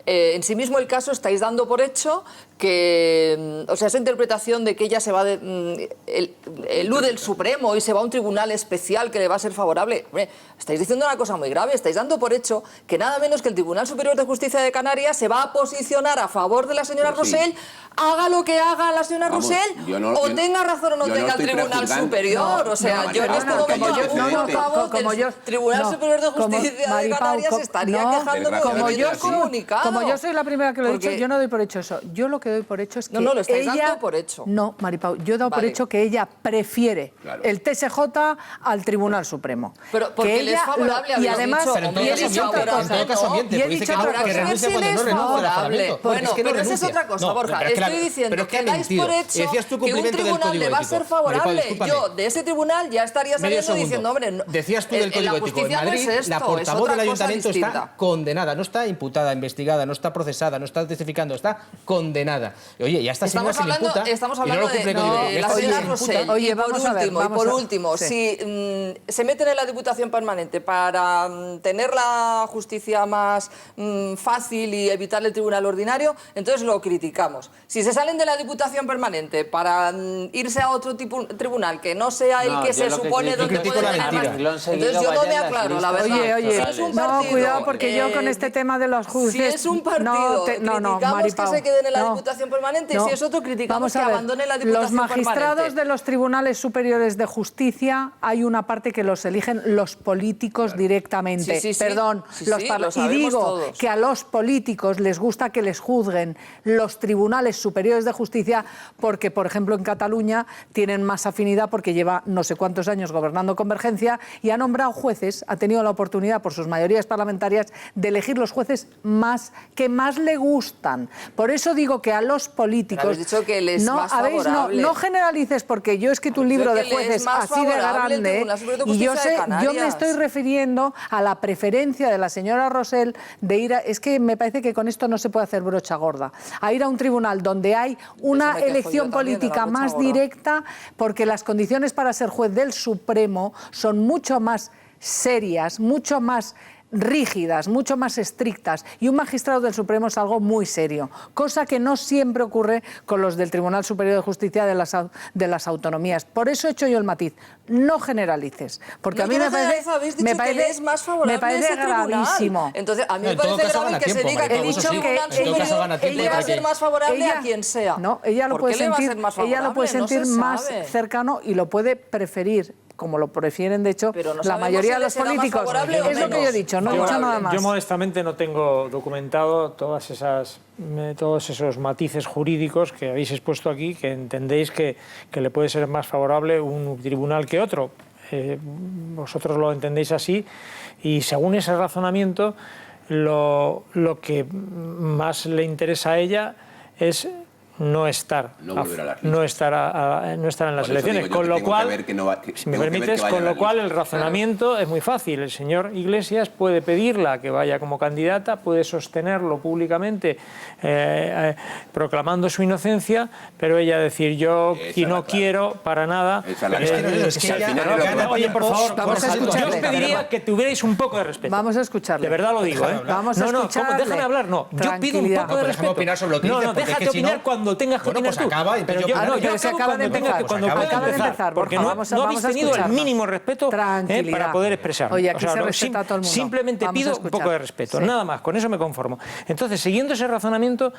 en sí mismo el caso estáis dando por hecho que, o sea, esa interpretación de que ella se va elude el Supremo y se va a un tribunal especial que le va a ser favorable. Hombre, estáis diciendo una cosa muy grave, estáis dando por hecho que nada menos que el Tribunal Superior de Justicia de Canarias se va a posicionar a favor de la señora Rosell, haga lo que haga la señora Rosell, o tenga razón o no tenga el Tribunal Superior. O sea, yo en este momento, un portavoz del Tribunal Superior de Justicia de Canarias estaría quejándome de comunicado. Como yo soy la primera que lo he dicho, yo no doy por hecho eso. Yo lo que doy por hecho es que lo estáis ella... dando por hecho. No, Maripau, yo he dado por hecho que ella prefiere el TSJ al Tribunal Supremo. Pero porque que le es favorable, y además, y he dicho otra cosa. Y he dicho otra cosa. Bueno, pero esa es otra cosa, Borja. Estoy diciendo que dais por hecho que un tribunal le va a ser favorable. Yo, de ese tribunal, ya estaría saliendo diciendo, hombre, decías tú del código ético. En Madrid, la portavoz del ayuntamiento está condenada, no está imputada, investigada, no está procesada, no está testificando, está condenada. Oye, ya está estamos hablando de la señora Rosell. Oye, por último, si se meten en la Diputación Permanente para tener la justicia más fácil y evitar el tribunal ordinario, entonces lo criticamos. Si se salen de la Diputación Permanente para irse a otro tribunal que no sea el que se supone donde puede tener más, entonces yo no me aclaro, la verdad. Oye, no, cuidado, porque yo con este tema de los jueces... Si es un partido, criticamos que se queden en la Diputación Permanente, y si es otro, criticamos que abandonen la Diputación Permanente. Los magistrados de los tribunales superiores de justicia, hay una parte que los eligen los políticos directamente. Perdón, y digo que a los políticos les gusta que les juzguen los tribunales superiores de justicia porque, por ejemplo, en Cataluña tienen más afinidad porque lleva no sé cuántos años gobernando Convergencia y ha nombrado jueces, ha tenido la oportunidad por sus mayorías parlamentarias de elegir los jueces que más le gustan. Por eso digo que a los políticos... Habéis dicho que les más favorable. No generalices, porque yo he escrito un libro de jueces así de grande y yo me estoy refiriendo a la preferencia de la señora Rosell de ir a... Es que me parece que con esto no se puede hacer brocha gorda. A ir a un tribunal donde hay una elección política más directa, porque las condiciones para ser juez del Supremo son mucho más serias, mucho más rígidas, mucho más estrictas, y un magistrado del Supremo es algo muy serio, cosa que no siempre ocurre con los del Tribunal Superior de Justicia de las autonomías. Por eso he hecho yo el matiz, no generalices, porque a mí me parece gravísimo. Entonces, a mí me parece grave que se diga que el Tribunal Superior va a ser más favorable a quien sea. No, ella lo puede sentir más cercano y lo puede preferir como lo prefieren, de hecho, la mayoría de los políticos. Es lo que yo he dicho, no he dicho nada más. Yo modestamente no tengo documentado todos esos matices jurídicos que habéis expuesto aquí, que entendéis que le puede ser más favorable un tribunal que otro. Vosotros lo entendéis así, y según ese razonamiento, lo que más le interesa a ella es no estar en las elecciones, con lo cual, si me permites, con lo cual el razonamiento es muy fácil. El señor Iglesias puede pedirla que vaya como candidata, puede sostenerlo públicamente proclamando su inocencia, pero ella decir yo no quiero para nada. Oye, por favor, yo os pediría que tuvierais un poco de respeto. Vamos a escucharle. De verdad lo digo, ¿eh? Vamos a escucharle. Déjame hablar, no. Yo pido un poco de respeto. No, déjate opinar cuando tengas que opinar tú. Pero yo acabo cuando acaba de empezar, porque no habéis tenido el mínimo respeto para poder expresarlo. Oye, aquí se respeta a todo el mundo. Simplemente pido un poco de respeto, nada más, con eso me conformo. Entonces, siguiendo ese razonamiento,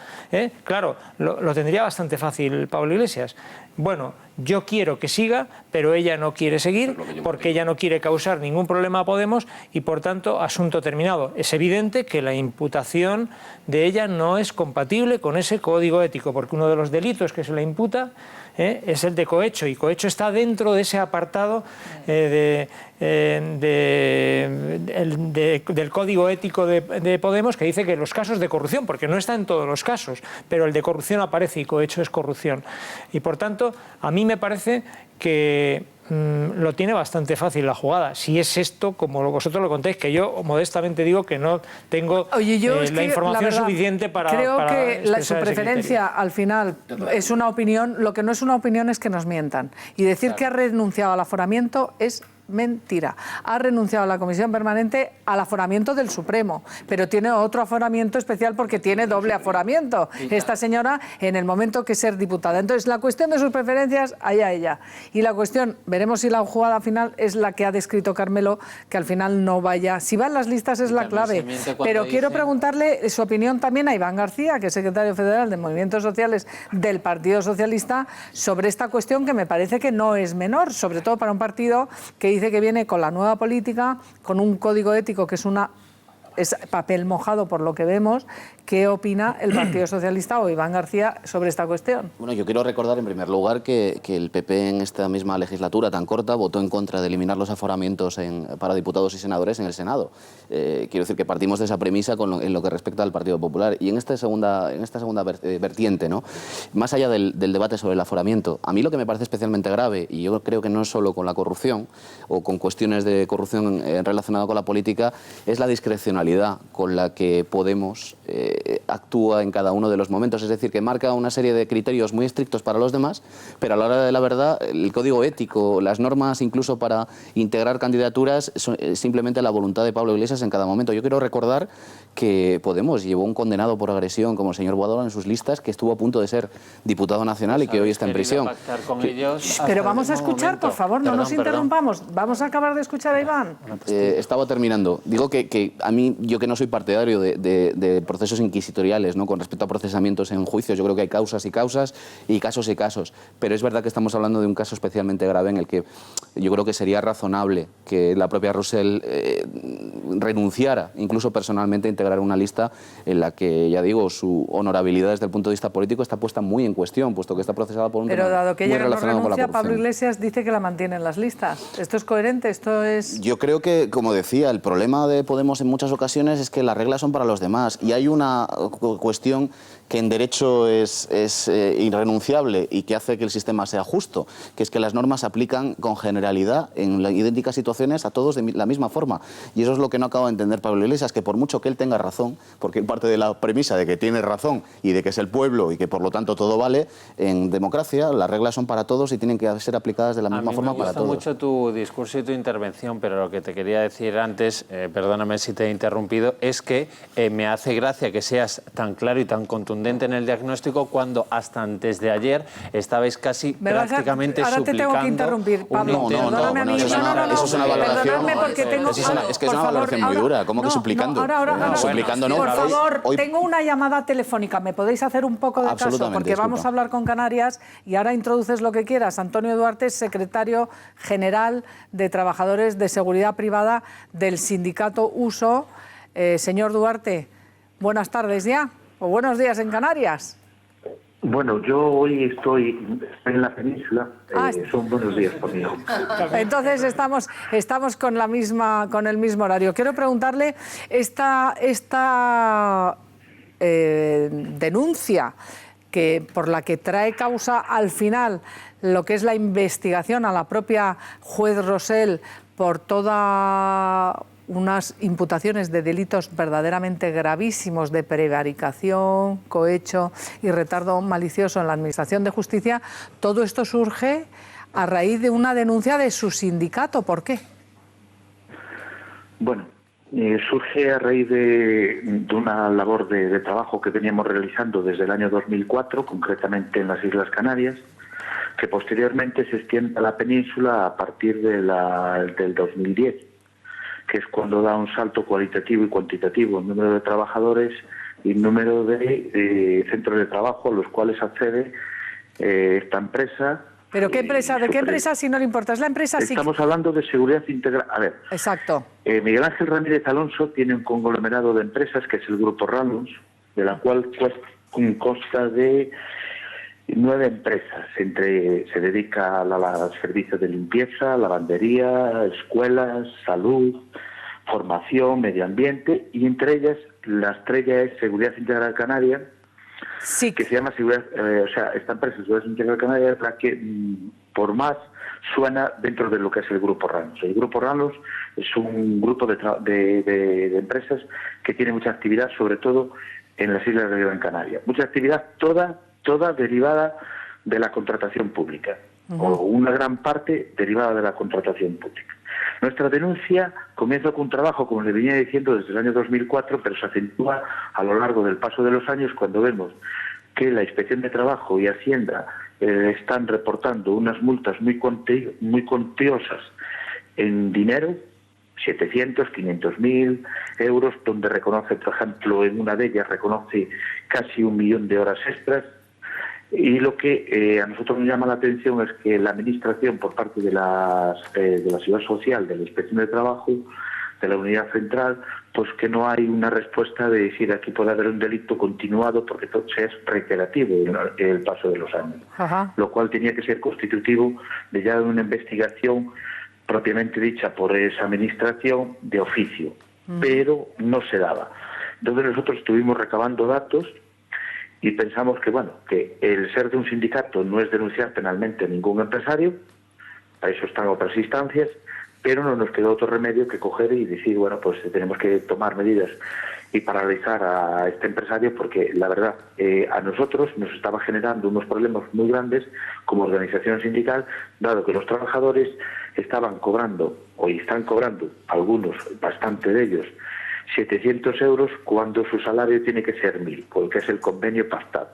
claro, lo tendría bastante fácil Pablo Iglesias. Bueno, yo quiero que siga, pero ella no quiere seguir porque ella no quiere causar ningún problema a Podemos y, por tanto, asunto terminado. Es evidente que la imputación de ella no es compatible con ese código ético, porque uno de los delitos que se le imputa es el de cohecho, y cohecho está dentro de ese apartado del código ético de Podemos, que dice que los casos de corrupción, porque no está en todos los casos, pero el de corrupción aparece y cohecho es corrupción. Y por tanto, a mí me parece que lo tiene bastante fácil la jugada. Si es esto, como vosotros lo contáis, que yo modestamente digo que no tengo la información suficiente para... Creo que su preferencia al final es una opinión. Lo que no es una opinión es que nos mientan. Y decir que ha renunciado al aforamiento es mentira. Ha renunciado a la Comisión Permanente al aforamiento del Supremo, pero tiene otro aforamiento especial porque tiene doble aforamiento esta señora en el momento que ser diputada. Entonces, la cuestión de sus preferencias, allá ella. Y la cuestión, veremos si la jugada final es la que ha descrito Carmelo, que al final no vaya. Si van las listas es la clave. Pero quiero preguntarle su opinión también a Iván García, que es secretario federal de Movimientos Sociales del Partido Socialista, sobre esta cuestión que me parece que no es menor, sobre todo para un partido que dice que viene con la nueva política, con un código ético que es papel mojado por lo que vemos. ¿Qué opina el Partido Socialista o Iván García sobre esta cuestión? Bueno, yo quiero recordar en primer lugar que el PP en esta misma legislatura tan corta votó en contra de eliminar los aforamientos para diputados y senadores en el Senado. Quiero decir que partimos de esa premisa en lo que respecta al Partido Popular. Y en esta segunda vertiente, ¿no? Más allá del debate sobre el aforamiento, a mí lo que me parece especialmente grave, y yo creo que no es solo con la corrupción o con cuestiones de corrupción relacionadas con la política, es la discrecionalidad con la que Podemos actúa en cada uno de los momentos. Es decir, que marca una serie de criterios muy estrictos para los demás, pero a la hora de la verdad, el código ético, las normas incluso para integrar candidaturas, son simplemente la voluntad de Pablo Iglesias en cada momento. Yo quiero recordar que Podemos llevó un condenado por agresión como el señor Boador en sus listas, que estuvo a punto de ser diputado nacional y que hoy está en prisión. Pero vamos a escuchar, por favor, no nos interrumpamos. Vamos a acabar de escuchar a Iván. Estaba terminando. Digo que a mí, yo que no soy partidario de procesos inquisitoriales, ¿no?, con respecto a procesamientos en juicios, yo creo que hay causas y causas y casos y casos, pero es verdad que estamos hablando de un caso especialmente grave en el que yo creo que sería razonable que la propia Rosell renunciara, incluso personalmente, a integrar una lista en la que, ya digo, su honorabilidad desde el punto de vista político está puesta muy en cuestión, puesto que está procesada por un tema Pero dado que muy ella no relacionado con la renuncia, corrupción. Pablo Iglesias dice que la mantiene en las listas. ¿Esto es coherente? ¿Esto es...? Yo creo que, como decía, el problema de Podemos en muchas ocasiones es que las reglas son para los demás, y hay una cuestión que en derecho es irrenunciable y que hace que el sistema sea justo, que es que las normas se aplican con generalidad en idénticas situaciones a todos de la misma forma. Y eso es lo que no acabo de entender Pablo Iglesias, que por mucho que él tenga razón, porque él parte de la premisa de que tiene razón y de que es el pueblo y que por lo tanto todo vale, en democracia las reglas son para todos y tienen que ser aplicadas de la misma forma para todos. Me gusta mucho tu discurso y tu intervención, pero lo que te quería decir antes, perdóname si te he interrumpido, es que me hace gracia que seas tan claro y tan contundente contundente en el diagnóstico cuando hasta antes de ayer estabais casi prácticamente ahora suplicando... Ahora te tengo que interrumpir, Pablo. Eso es una valoración... Es que es una valoración muy dura. ¿Cómo que suplicando? Suplicando no. Por favor, tengo una llamada telefónica. ¿Me podéis hacer un poco de caso? Porque vamos a hablar con Canarias y ahora introduces lo que quieras. Antonio Duarte es secretario general de Trabajadores de Seguridad Privada del sindicato USO. Señor Duarte, buenas tardes ya, o buenos días en Canarias. Bueno, yo hoy estoy en la península, son buenos días por mí. Entonces estamos con el mismo horario. Quiero preguntarle esta denuncia por la que trae causa al final lo que es la investigación a la propia juez Rosell por todas unas imputaciones de delitos verdaderamente gravísimos de prevaricación, cohecho y retardo malicioso en la Administración de Justicia. Todo esto surge a raíz de una denuncia de su sindicato. ¿Por qué? Bueno, surge a raíz de una labor de trabajo que veníamos realizando desde el año 2004, concretamente en las Islas Canarias, que posteriormente se extiende a la península a partir del 2010, que es cuando da un salto cualitativo y cuantitativo en número de trabajadores y número de centros de trabajo a los cuales accede esta empresa. ¿Pero qué empresa? ¿De qué empresa, si no le importa? ¿Es la empresa? Estamos hablando de seguridad integral. A ver. Exacto. Miguel Ángel Ramírez Alonso tiene un conglomerado de empresas que es el Grupo Rallons, de la cual consta de 9 empresas. Se dedica a los servicios de limpieza, lavandería, escuelas, salud, formación, medio ambiente, y entre ellas la estrella es Seguridad Integral Canaria, que se llama Seguridad, esta empresa Seguridad Integral Canaria es la que por más suena dentro de lo que es el Grupo Rallons. El Grupo Rallons es un grupo de empresas que tiene mucha actividad, sobre todo en las Islas de Gran Canaria. Mucha actividad, toda derivada de la contratación pública, o una gran parte derivada de la contratación pública. Nuestra denuncia comienza con un trabajo, como le venía diciendo, desde el año 2004, pero se acentúa a lo largo del paso de los años cuando vemos que la Inspección de Trabajo y Hacienda están reportando unas multas muy cuantiosas en dinero, 700, 500.000 euros, donde reconoce, por ejemplo, en una de ellas reconoce casi 1 millón de horas extras. Y lo que a nosotros nos llama la atención es que la Administración, por parte de la Seguridad Social, de la Inspección de Trabajo, de la Unidad Central, pues que no hay una respuesta de decir aquí puede haber un delito continuado porque todo es reiterativo en el paso de los años. Lo cual tenía que ser constitutivo de ya una investigación propiamente dicha por esa Administración de oficio, pero no se daba. Entonces nosotros estuvimos recabando datos y pensamos que, bueno, que el ser de un sindicato no es denunciar penalmente a ningún empresario, para eso están otras instancias, pero no nos quedó otro remedio que coger y decir, bueno, pues tenemos que tomar medidas y paralizar a este empresario porque, la verdad, a nosotros nos estaba generando unos problemas muy grandes como organización sindical, dado que los trabajadores estaban cobrando, o están cobrando, algunos, bastante de ellos, 700 euros cuando su salario tiene que ser 1.000, porque es el convenio pactado.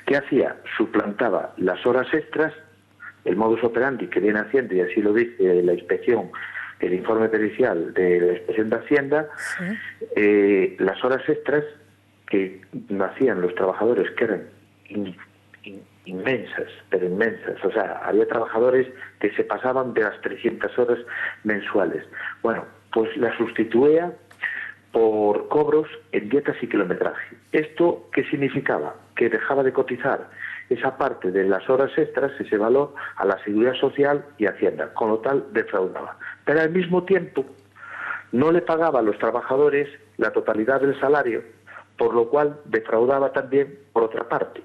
¿Qué hacía? Suplantaba las horas extras, el modus operandi que viene haciendo, y así lo dice la inspección, el informe pericial de la Inspección de Hacienda, las horas extras que hacían los trabajadores, que eran inmensas, pero inmensas. O sea, había trabajadores que se pasaban de las 300 horas mensuales. Bueno, pues la sustituía por cobros en dietas y kilometraje. ¿Esto qué significaba? Que dejaba de cotizar esa parte de las horas extras, ese valor, a la Seguridad Social y Hacienda, con lo tal defraudaba. Pero al mismo tiempo no le pagaba a los trabajadores la totalidad del salario, por lo cual defraudaba también por otra parte.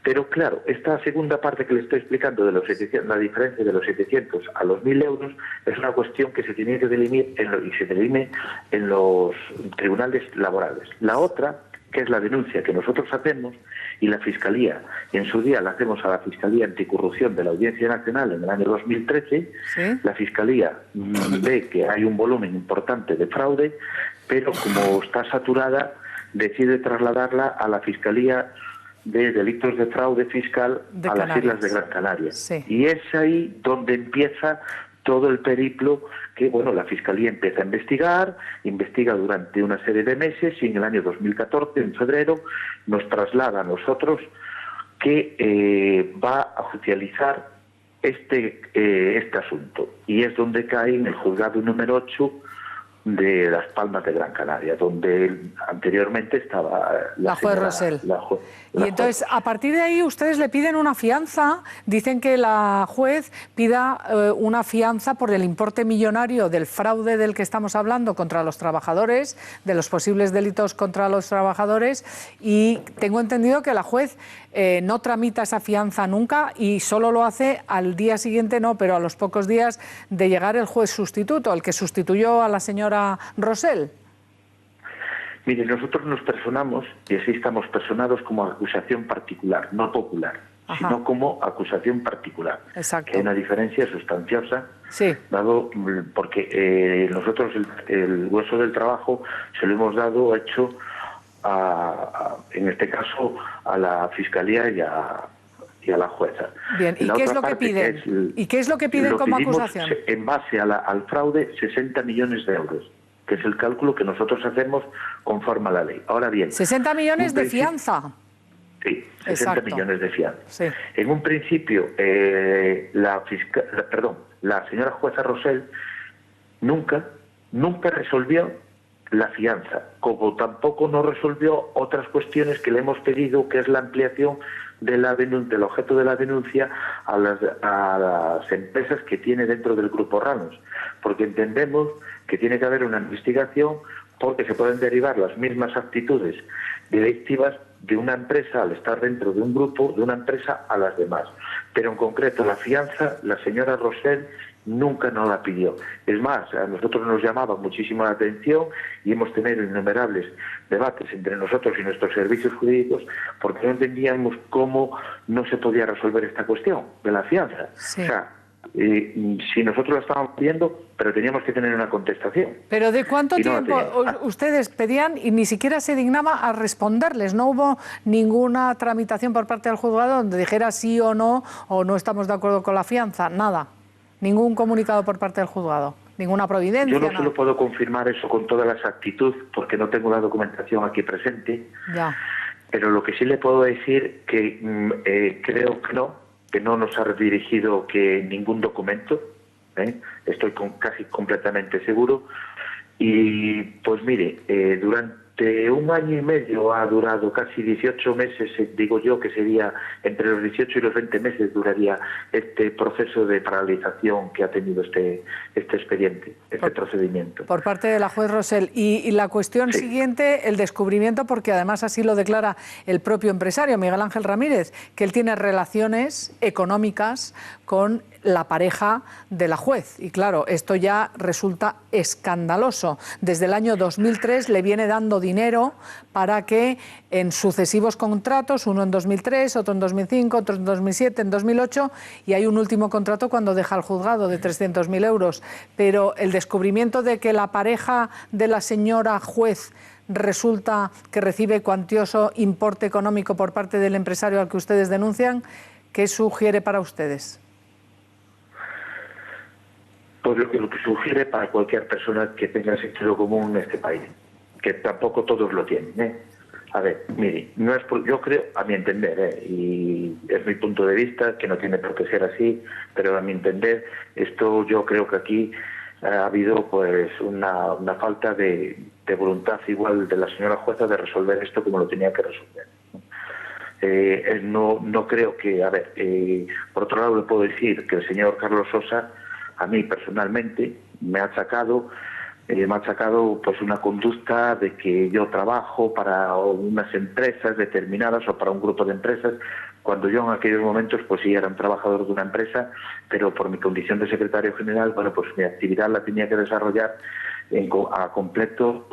Pero claro, esta segunda parte que le estoy explicando de los 700, la diferencia de los 700 a los 1.000 euros es una cuestión que se tiene que dirimir y se dirime en los tribunales laborales. La otra, que es la denuncia que nosotros hacemos y la Fiscalía, y en su día la hacemos a la Fiscalía Anticorrupción de la Audiencia Nacional en el año 2013, la Fiscalía ve que hay un volumen importante de fraude, pero como está saturada, decide trasladarla a la Fiscalía de Delitos de Fraude Fiscal a las Islas de Gran Canaria. Sí. Y es ahí donde empieza todo el periplo que, bueno, la Fiscalía empieza a investiga durante una serie de meses y en el año 2014, en febrero, nos traslada a nosotros que va a judicializar este asunto. Y es donde cae en el juzgado número 8 de Las Palmas de Gran Canaria, donde anteriormente estaba la juez Rosell. Y entonces, a partir de ahí, ustedes le piden una fianza. Dicen que la juez pida una fianza por el importe millonario del fraude del que estamos hablando contra los trabajadores, de los posibles delitos contra los trabajadores, y tengo entendido que la juez no tramita esa fianza nunca y solo lo hace al día siguiente, no, pero a los pocos días de llegar el juez sustituto, el que sustituyó a la señora Rosell. Mire, nosotros nos personamos, y así estamos personados, como acusación particular, no popular, sino como acusación particular. Exacto. Que hay una diferencia sustanciosa, sí, dado porque nosotros el hueso del trabajo se lo hemos dado hecho en este caso a la Fiscalía y a la jueza. Bien, ¿y qué es lo que piden? ¿Y qué es lo que piden como acusación? En base al fraude, 60 millones de euros, que es el cálculo que nosotros hacemos conforme a la ley. Ahora bien... 60 millones de fianza. Sí, 60 millones de fianza. Sí. En un principio, la señora jueza Rosell nunca resolvió la fianza, como tampoco no resolvió otras cuestiones que le hemos pedido, que es la ampliación del objeto de la denuncia a las empresas que tiene dentro del Grupo Ranos, porque entendemos que tiene que haber una investigación porque se pueden derivar las mismas actitudes delictivas de una empresa al estar dentro de un grupo, de una empresa a las demás. Pero en concreto la fianza, la señora Rosell nunca nos la pidió. Es más, a nosotros nos llamaba muchísimo la atención y hemos tenido innumerables debates entre nosotros y nuestros servicios jurídicos porque no entendíamos cómo no se podía resolver esta cuestión de la fianza. Sí. O sea, si nosotros la estábamos pidiendo, pero teníamos que tener una contestación. ¿Pero de cuánto tiempo ustedes pedían y ni siquiera se dignaba a responderles? ¿No hubo ninguna tramitación por parte del juzgado donde dijera sí o no estamos de acuerdo con la fianza? Nada. Ningún comunicado por parte del juzgado. Ninguna providencia. Yo no solo puedo confirmar eso con toda la exactitud porque no tengo la documentación aquí presente. Ya. Pero lo que sí le puedo decir que creo que no nos ha dirigido ningún documento, estoy casi completamente seguro, y pues mire, durante un año y medio ha durado casi 18 meses, digo yo que sería entre los 18 y los 20 meses duraría este proceso de paralización que ha tenido este expediente, este procedimiento. Por parte de la juez Rosell. Y la cuestión siguiente, el descubrimiento, porque además así lo declara el propio empresario, Miguel Ángel Ramírez, que él tiene relaciones económicas con la pareja de la juez. Y claro, esto ya resulta escandaloso. Desde el año 2003 le viene dando dinero para que en sucesivos contratos, uno en 2003, otro en 2005, otro en 2007, en 2008, y hay un último contrato cuando deja el juzgado de 300.000 euros. Pero el descubrimiento de que la pareja de la señora juez resulta que recibe cuantioso importe económico por parte del empresario al que ustedes denuncian, ¿qué sugiere para ustedes? Pues lo que sugiere para cualquier persona que tenga sentido común en este país, que tampoco todos lo tienen. A ver, mire, no es yo creo, a mi entender, y es mi punto de vista, que no tiene por qué ser así, pero a mi entender, esto yo creo que aquí ha habido pues una falta de voluntad igual de la señora jueza de resolver esto como lo tenía que resolver. No creo que, a ver, por otro lado le puedo decir que el señor Carlos Sosa, a mí personalmente, me ha achacado pues una conducta de que yo trabajo para unas empresas determinadas o para un grupo de empresas, cuando yo en aquellos momentos pues sí era un trabajador de una empresa, pero por mi condición de secretario general, bueno, pues mi actividad la tenía que desarrollar a completo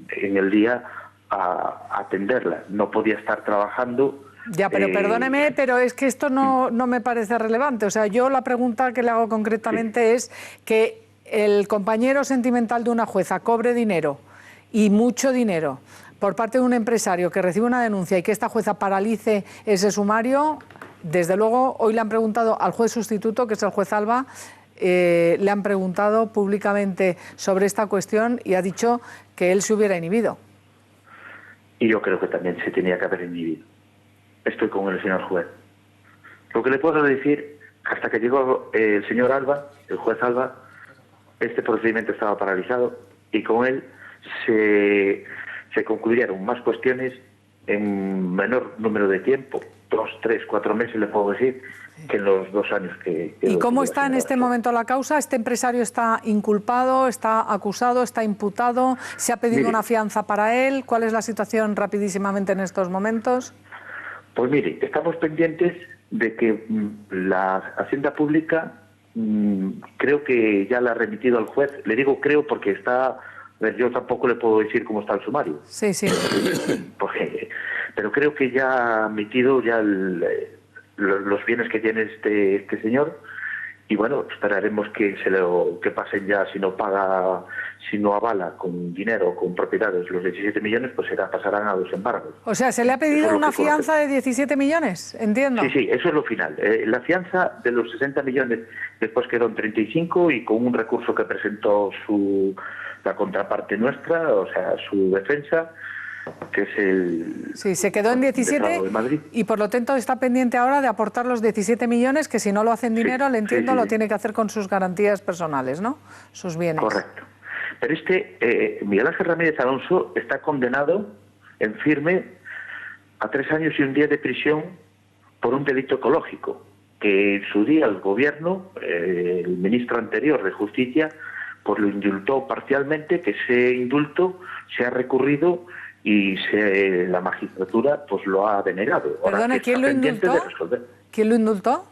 en el día a atenderla. No podía estar trabajando. Ya, pero perdóneme, pero es que esto no me parece relevante. O sea, yo la pregunta que le hago concretamente es que el compañero sentimental de una jueza cobre dinero, y mucho dinero, por parte de un empresario que recibe una denuncia y que esta jueza paralice ese sumario, desde luego hoy le han preguntado al juez sustituto, que es el juez Alba, le han preguntado públicamente sobre esta cuestión y ha dicho que él se hubiera inhibido. Y yo creo que también se tenía que haber inhibido. Estoy con el señor juez. Lo que le puedo decir, hasta que llegó el señor Alba, el juez Alba, este procedimiento estaba paralizado y con él se concluyeron más cuestiones en menor número de tiempo, 2, 3, 4 meses, le puedo decir, que en los 2 años que... ¿Y cómo está en este momento la causa? ¿Este empresario está inculpado, está acusado, está imputado? ¿Se ha pedido una fianza para él? ¿Cuál es la situación rapidísimamente en estos momentos? Pues mire, estamos pendientes de que la Hacienda Pública creo que ya la ha remitido al juez. Le digo creo porque está... Yo tampoco le puedo decir cómo está el sumario. Sí, sí. Pero creo que ya ha emitido ya los bienes que tiene este señor y bueno, esperaremos que que pasen ya, si no paga, si no avala con dinero, con propiedades los 17 millones, pues pasarán a los embargos. O sea, ¿se le ha pedido una fianza de 17 millones? Entiendo. Sí, eso es lo final. La fianza de los 60 millones, después quedó en 35 y con un recurso que presentó la contraparte nuestra, o sea, su defensa, que es el... Sí, se quedó en 17 y por lo tanto está pendiente ahora de aportar los 17 millones, que si no lo hacen dinero, le entiendo, lo tiene que hacer con sus garantías personales, ¿no? Sus bienes. Correcto. Pero Miguel Ángel Ramírez Alonso está condenado en firme a 3 años y 1 día de prisión por un delito ecológico, que en su día el gobierno, el ministro anterior de Justicia, pues lo indultó parcialmente, que ese indulto se ha recurrido y la magistratura pues lo ha denegado. Perdone, ¿quién lo indultó? ¿Quién lo indultó?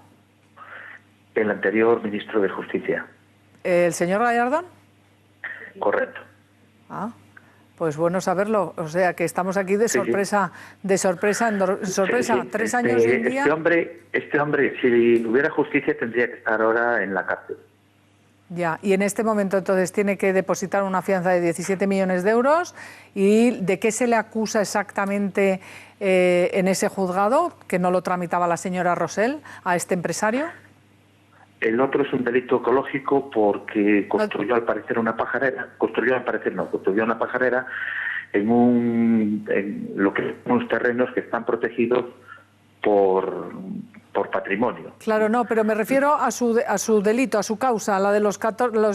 El anterior ministro de Justicia. ¿El señor Gallardón? Correcto. Ah, pues bueno saberlo. O sea, que estamos aquí de sorpresa, de sorpresa en sorpresa. 3 años y 1 día. Este hombre, si hubiera justicia, tendría que estar ahora en la cárcel. Ya, y en este momento entonces tiene que depositar una fianza de 17 millones de euros. ¿Y de qué se le acusa exactamente en ese juzgado, que no lo tramitaba la señora Rosell, a este empresario? El otro es un delito ecológico porque construyó al parecer una pajarera, construyó una pajarera en lo que son unos terrenos que están protegidos por patrimonio. Claro, no, pero me refiero a su delito, a su causa, la de los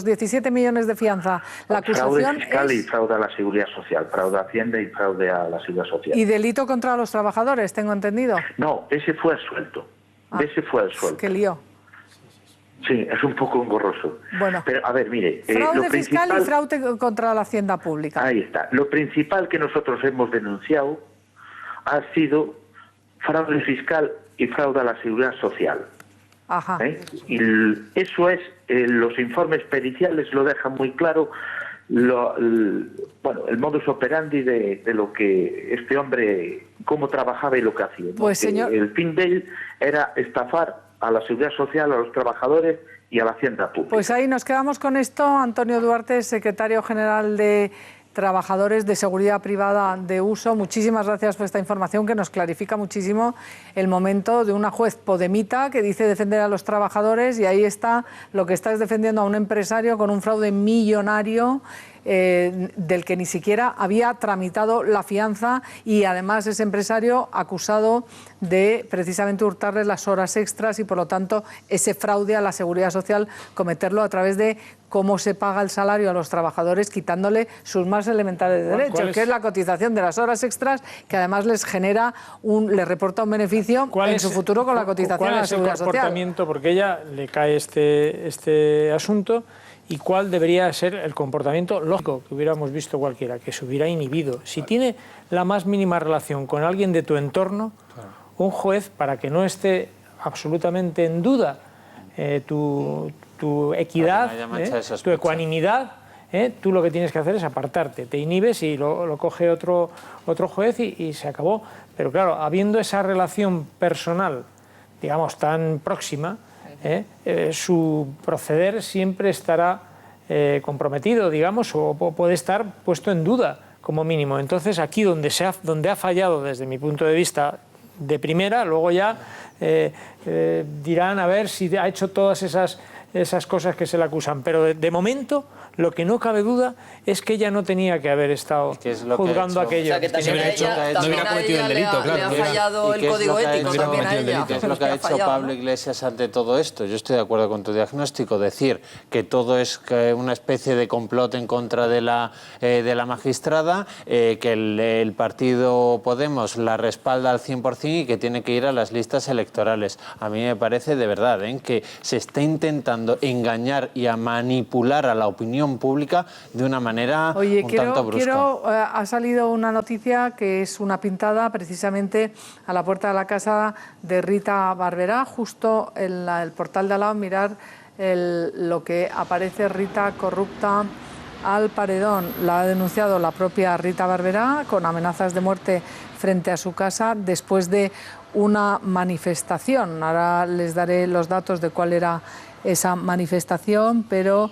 17 millones de fianza. La acusación fraude fiscal y fraude a la seguridad social, fraude a Hacienda y fraude a la seguridad social. ¿Y delito contra los trabajadores, tengo entendido? No, ese fue absuelto. Ese fue absuelto. ¡Qué lío! Sí, es un poco engorroso. Bueno, pero a ver, mire... fraude fiscal y fraude contra la Hacienda Pública. Ahí está. Lo principal que nosotros hemos denunciado ha sido fraude fiscal y fraude a la seguridad social. Ajá. Y eso es, los informes periciales lo dejan muy claro, el modus operandi de lo que este hombre, cómo trabajaba y lo que hacía. Pues, señor... El fin de él era estafar a la seguridad social, a los trabajadores y a la Hacienda Pública. Pues ahí nos quedamos con esto. Antonio Duarte, secretario general de Trabajadores de Seguridad Privada de Uso, muchísimas gracias por esta información que nos clarifica muchísimo el momento de una juez podemita que dice defender a los trabajadores y ahí está lo que está es defendiendo a un empresario con un fraude millonario del que ni siquiera había tramitado la fianza y además ese empresario acusado de precisamente hurtarle las horas extras y por lo tanto ese fraude a la seguridad social cometerlo a través de cómo se paga el salario a los trabajadores quitándole sus más elementales derechos, que es la cotización de las horas extras, que además les genera les reporta un beneficio en su futuro con la cotización a la seguridad social. ¿Cuál es el comportamiento? Porque a ella le cae este asunto. ¿Y cuál debería ser el comportamiento lógico que hubiéramos visto cualquiera? Que se hubiera inhibido. Si tiene la más mínima relación con alguien de tu entorno, un juez, para que no esté absolutamente en duda tu equidad, tu ecuanimidad, tú lo que tienes que hacer es apartarte. Te inhibes y lo coge otro juez y se acabó. Pero claro, habiendo esa relación personal, digamos, tan próxima, su proceder siempre estará comprometido, digamos, o puede estar puesto en duda como mínimo. Entonces, aquí donde ha fallado desde mi punto de vista de primera, luego ya dirán a ver si ha hecho todas esas cosas que se le acusan. Pero de momento, lo que no cabe duda es que ella no tenía que haber estado juzgando aquello. O sea, que también a ella, no hubiera cometido el delito, claro. Le ha fallado el código ético también a ella. ¿Qué es lo que ha hecho Pablo Iglesias ante todo esto? Yo estoy de acuerdo con tu diagnóstico. Decir que todo es una especie de complot en contra de la magistrada, que el partido Podemos la respalda al 100% y que tiene que ir a las listas electorales. A mí me parece de verdad que se está intentando engañar y a manipular a la opinión pública de una manera tanto brusca. Ha salido una noticia que es una pintada precisamente a la puerta de la casa de Rita Barberá, justo en el portal de al lado, mirar lo que aparece: Rita corrupta al paredón. La ha denunciado la propia Rita Barberá con amenazas de muerte frente a su casa después de una manifestación. Ahora les daré los datos de cuál era esa manifestación, pero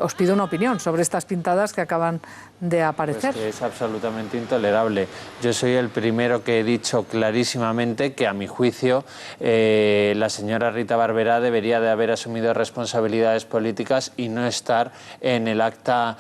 os pido una opinión sobre estas pintadas que acaban de aparecer. Pues que es absolutamente intolerable. Yo soy el primero que he dicho clarísimamente que, a mi juicio, la señora Rita Barberá debería de haber asumido responsabilidades políticas y no estar en el acta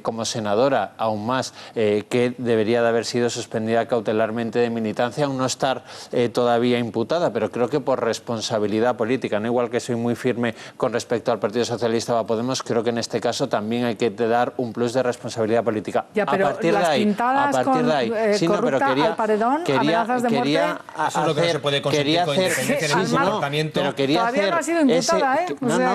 como senadora. Aún más, que debería de haber sido suspendida cautelarmente de militancia, aún no estar todavía imputada, pero creo que por responsabilidad política. No igual que soy muy firme con respecto al Partido Socialista o a Podemos, creo que en este caso también hay que dar un plus de responsabilidad política. Ya, pero a partir las de ahí, pintadas sí, no, pero al paredón, amenazas de muerte. Eso es lo que no se puede conseguir con independencia de su comportamiento. Pero quería todavía no ha sido imputada,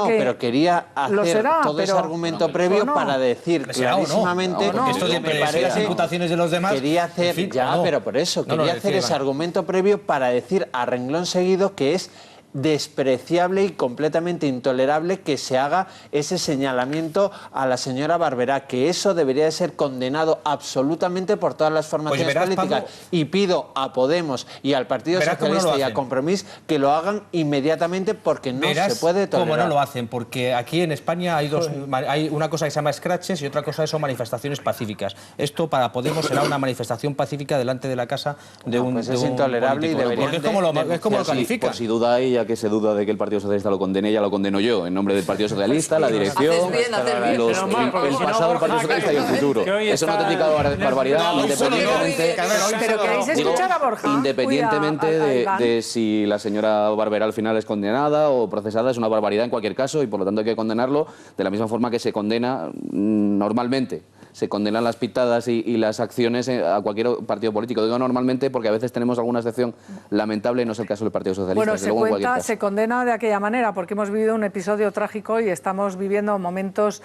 pero quería hacer todo ese argumento previo para decir clarísimamente porque esto de las imputaciones de los demás. Quería hacer, pero por eso, quería hacer ese argumento previo para decir a renglón seguido que es despreciable y completamente intolerable que se haga ese señalamiento a la señora Barberá, que eso debería de ser condenado absolutamente por todas las formaciones políticas. Pablo, y pido a Podemos y al Partido Socialista y a Compromís que lo hagan inmediatamente, porque no se puede tolerar. Cómo no lo hacen, porque aquí en España hay una cosa que se llama scratches y otra cosa son manifestaciones pacíficas. Esto para Podemos será una manifestación pacífica delante de la casa de un es intolerable político, y debería es como lo califica. Por si duda hay, ya que se duda de que el Partido Socialista lo condene, ya lo condeno yo, en nombre del Partido Socialista, la dirección, el pasado del Partido Socialista y el futuro. Eso no te indica barbaridad, independientemente. Pero queréis escuchar a Borja. Independientemente de si la señora Barberá al final es condenada o procesada, es una barbaridad en cualquier caso y por lo tanto hay que condenarlo de la misma forma que se condena normalmente. Se condenan las pintadas y las acciones a cualquier partido político. Digo normalmente porque a veces tenemos alguna excepción lamentable, no es el caso del Partido Socialista. Bueno, se condena de aquella manera porque hemos vivido un episodio trágico y estamos viviendo momentos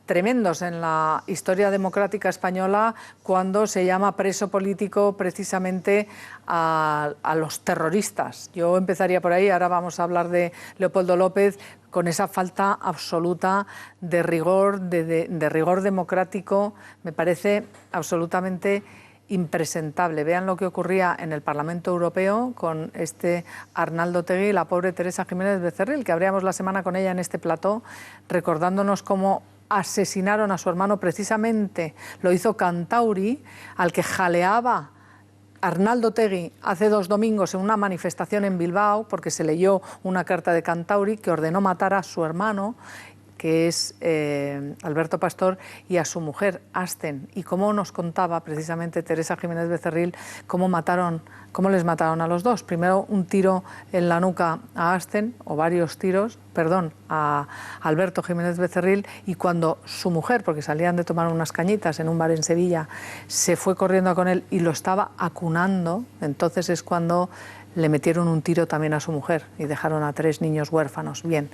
tremendos en la historia democrática española cuando se llama preso político precisamente a los terroristas. Yo empezaría por ahí, ahora vamos a hablar de Leopoldo López, con esa falta absoluta de rigor, de rigor democrático, me parece absolutamente impresentable. Vean lo que ocurría en el Parlamento Europeo con este Arnaldo Otegi y la pobre Teresa Jiménez Becerril, que abríamos la semana con ella en este plató, recordándonos cómo asesinaron a su hermano precisamente, lo hizo Kantauri, al que jaleaba Arnaldo Otegi hace 2 domingos en una manifestación en Bilbao, porque se leyó una carta de Kantauri que ordenó matar a su hermano, que es Alberto Pastor, y a su mujer, Asten. Y cómo nos contaba precisamente Teresa Jiménez Becerril cómo les mataron a los dos. Primero un tiro en la nuca a Asten, o varios tiros, a Alberto Jiménez Becerril, y cuando su mujer, porque salían de tomar unas cañitas en un bar en Sevilla, se fue corriendo con él y lo estaba acunando, entonces es cuando le metieron un tiro también a su mujer y dejaron a 3 niños huérfanos. Bien,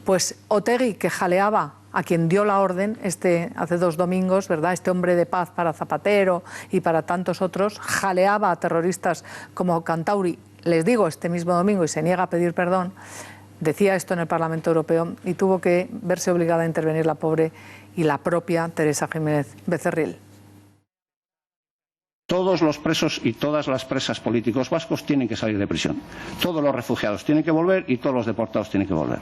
pues Otegi, que jaleaba a quien dio la orden hace 2 domingos, ¿verdad? Este hombre de paz para Zapatero y para tantos otros, jaleaba a terroristas como Kantauri, les digo, este mismo domingo, y se niega a pedir perdón. Decía esto en el Parlamento Europeo y tuvo que verse obligada a intervenir la pobre y la propia Teresa Jiménez Becerril. Todos los presos y todas las presas políticos vascos tienen que salir de prisión. Todos los refugiados tienen que volver y todos los deportados tienen que volver.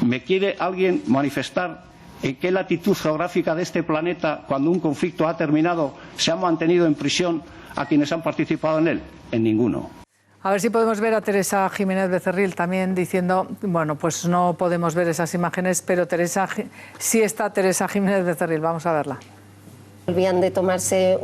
¿Me quiere alguien manifestar ¿En qué latitud geográfica de este planeta, cuando un conflicto ha terminado, se han mantenido en prisión a quienes han participado en él? En ninguno. A ver si podemos ver a Teresa Jiménez Becerril también diciendo, bueno, pues no podemos ver esas imágenes, pero sí está Teresa Jiménez Becerril, vamos a verla. Volvían de tomarse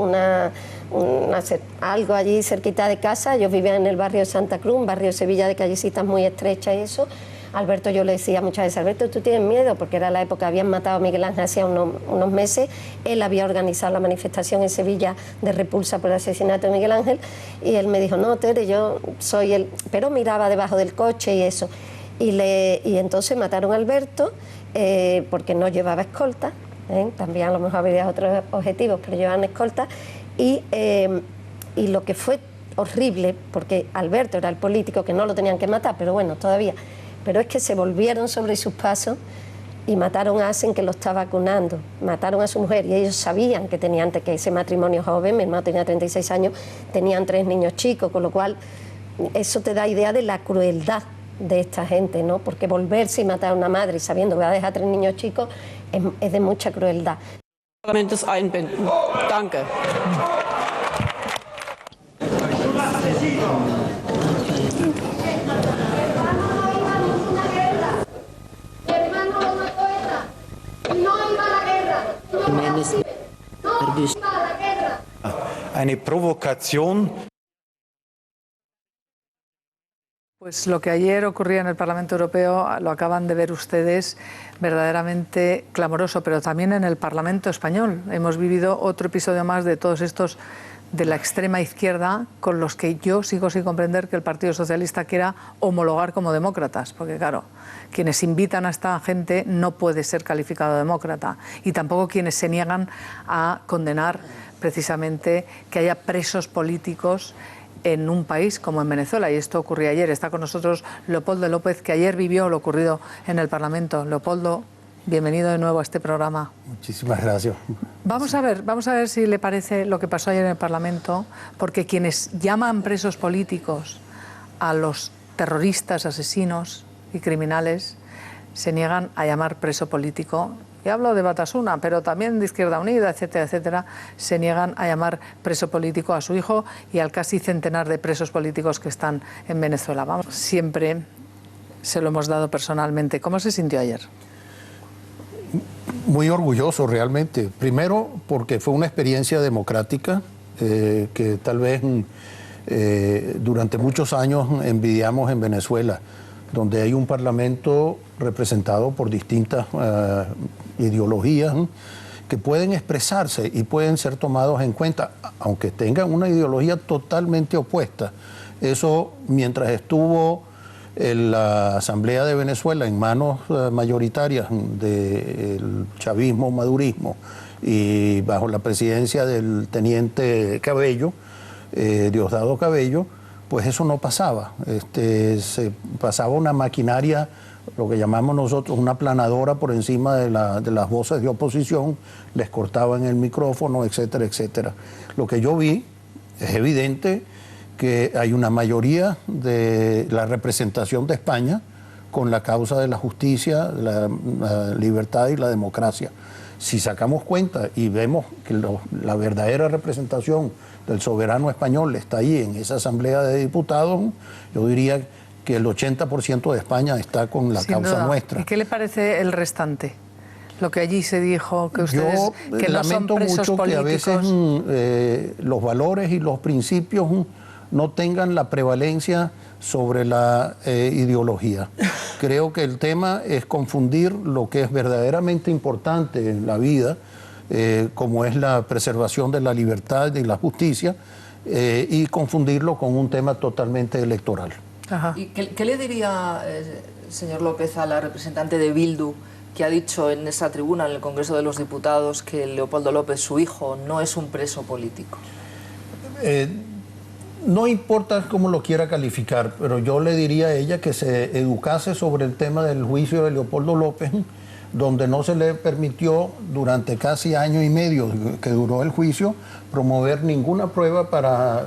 algo allí cerquita de casa. Yo vivía en el barrio de Santa Cruz, un barrio de Sevilla de callecitas muy estrechas y eso. Alberto, yo le decía muchas veces, Alberto, ¿tú tienes miedo? Porque era la época, habían matado a Miguel Ángel hacía unos meses. Él había organizado la manifestación en Sevilla de repulsa por el asesinato de Miguel Ángel. Y él me dijo, no, Tere, yo soy él. Pero miraba debajo del coche y eso. Y entonces mataron a Alberto porque no llevaba escolta. También a lo mejor había otros objetivos, pero llevaban escolta, y lo que fue horrible, porque Alberto era el político que no lo tenían que matar, pero bueno, todavía, pero es que se volvieron sobre sus pasos y mataron a Asen, que lo estaba vacunando, mataron a su mujer, y ellos sabían que tenían que ese matrimonio joven, mi hermano tenía 36 años, tenían 3 niños chicos, con lo cual eso te da idea de la crueldad de esta gente, ¿no? Porque volverse y matar a una madre sabiendo que va a dejar 3 niños chicos es de mucha crueldad. Danke. Eine Provokation. Pues lo que ayer ocurría en el Parlamento Europeo lo acaban de ver ustedes, verdaderamente clamoroso, pero también en el Parlamento español. Hemos vivido otro episodio más de todos estos de la extrema izquierda, con los que yo sigo sin comprender que el Partido Socialista quiera homologar como demócratas, porque claro, quienes invitan a esta gente no puede ser calificado demócrata, y tampoco quienes se niegan a condenar precisamente que haya presos políticos en un país como en Venezuela, y esto ocurrió ayer. Está con nosotros Leopoldo López, que ayer vivió lo ocurrido en el Parlamento. Leopoldo, bienvenido de nuevo a este programa. Muchísimas gracias. Vamos a ver si le parece lo que pasó ayer en el Parlamento, porque quienes llaman presos políticos a los terroristas, asesinos y criminales se niegan a llamar preso político. Y hablo de Batasuna, pero también de Izquierda Unida, etcétera, etcétera, se niegan a llamar preso político a su hijo y al casi centenar de presos políticos que están en Venezuela. Vamos, siempre se lo hemos dado personalmente. ¿Cómo se sintió ayer? Muy orgulloso realmente. Primero porque fue una experiencia democrática que tal vez durante muchos años envidiamos en Venezuela, donde hay un parlamento representado por distintas ideologías que pueden expresarse y pueden ser tomados en cuenta, aunque tengan una ideología totalmente opuesta. Eso, mientras estuvo en la Asamblea de Venezuela en manos mayoritarias del chavismo, madurismo, y bajo la presidencia del teniente Cabello, Diosdado Cabello, pues eso no pasaba. Se pasaba una maquinaria, lo que llamamos nosotros una planadora por encima de las voces de oposición, les cortaban el micrófono, etcétera, etcétera. Lo que yo vi es evidente que hay una mayoría de la representación de España con la causa de la justicia, la libertad y la democracia. Si sacamos cuenta y vemos que la verdadera representación del soberano español está ahí en esa Asamblea de Diputados, yo diría que el 80% de España está con la causa nuestra. ¿Y qué le parece el restante? Lo que allí se dijo, que ustedes que no son presos mucho políticos. Que a veces los valores y los principios no tengan la prevalencia sobre la ideología. Creo que el tema es confundir lo que es verdaderamente importante en la vida, como es la preservación de la libertad y la justicia, y confundirlo con un tema totalmente electoral. Ajá. ¿Y qué le diría, señor López, a la representante de Bildu, que ha dicho en esa tribuna en el Congreso de los Diputados que Leopoldo López, su hijo, no es un preso político? No importa cómo lo quiera calificar, pero yo le diría a ella que se educase sobre el tema del juicio de Leopoldo López donde no se le permitió durante casi año y medio que duró el juicio promover ninguna prueba para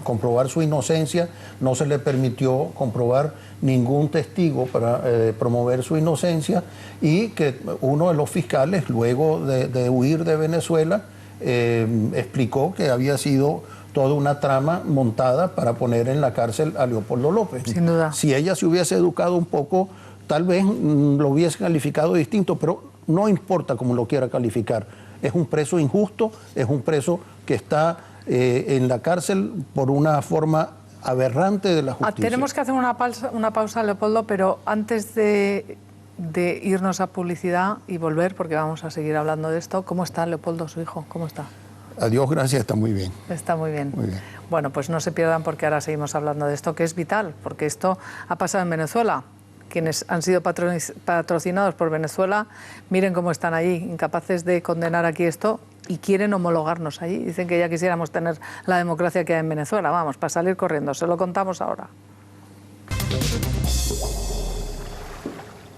comprobar su inocencia, no se le permitió comprobar ningún testigo para promover su inocencia, y que uno de los fiscales, luego de huir de Venezuela, explicó que había sido toda una trama montada para poner en la cárcel a Leopoldo López. Sin duda. Si ella se hubiese educado un poco, tal vez lo hubiese calificado distinto, pero no importa cómo lo quiera calificar. Es un preso injusto, es un preso que está en la cárcel por una forma aberrante de la justicia. Tenemos que hacer una pausa, Leopoldo, pero antes de irnos a publicidad y volver, porque vamos a seguir hablando de esto, ¿cómo está Leopoldo, su hijo? ¿Cómo está? Adiós, gracias, está muy bien. Está muy bien. Muy bien. Bueno, pues no se pierdan, porque ahora seguimos hablando de esto, que es vital, porque esto ha pasado en Venezuela. Quienes han sido patrocinados por Venezuela, miren cómo están allí, incapaces de condenar aquí esto, y quieren homologarnos allí. Dicen que ya quisiéramos tener la democracia que hay en Venezuela. Vamos, para salir corriendo, se lo contamos ahora.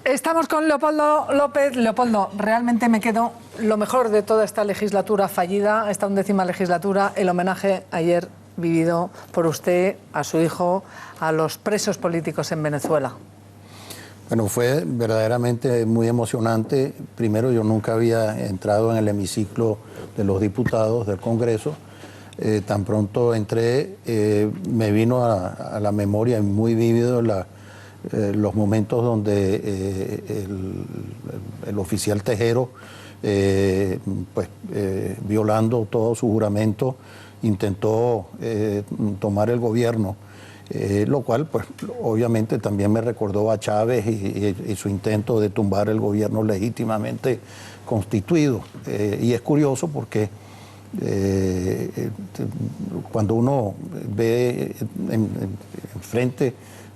Estamos con Leopoldo López. Leopoldo, realmente me quedo lo mejor de toda esta legislatura fallida, esta 11ª legislatura, el homenaje ayer vivido por usted a su hijo, a los presos políticos en Venezuela. Bueno, fue verdaderamente muy emocionante. Primero, yo nunca había entrado en el hemiciclo de los diputados del Congreso. Tan pronto entré, me vino a la memoria muy vívido los momentos donde el oficial Tejero, violando todo su juramento, intentó tomar el gobierno. Lo cual, pues, obviamente también me recordó a Chávez y su intento de tumbar el gobierno legítimamente constituido. Y es curioso porque cuando uno ve enfrente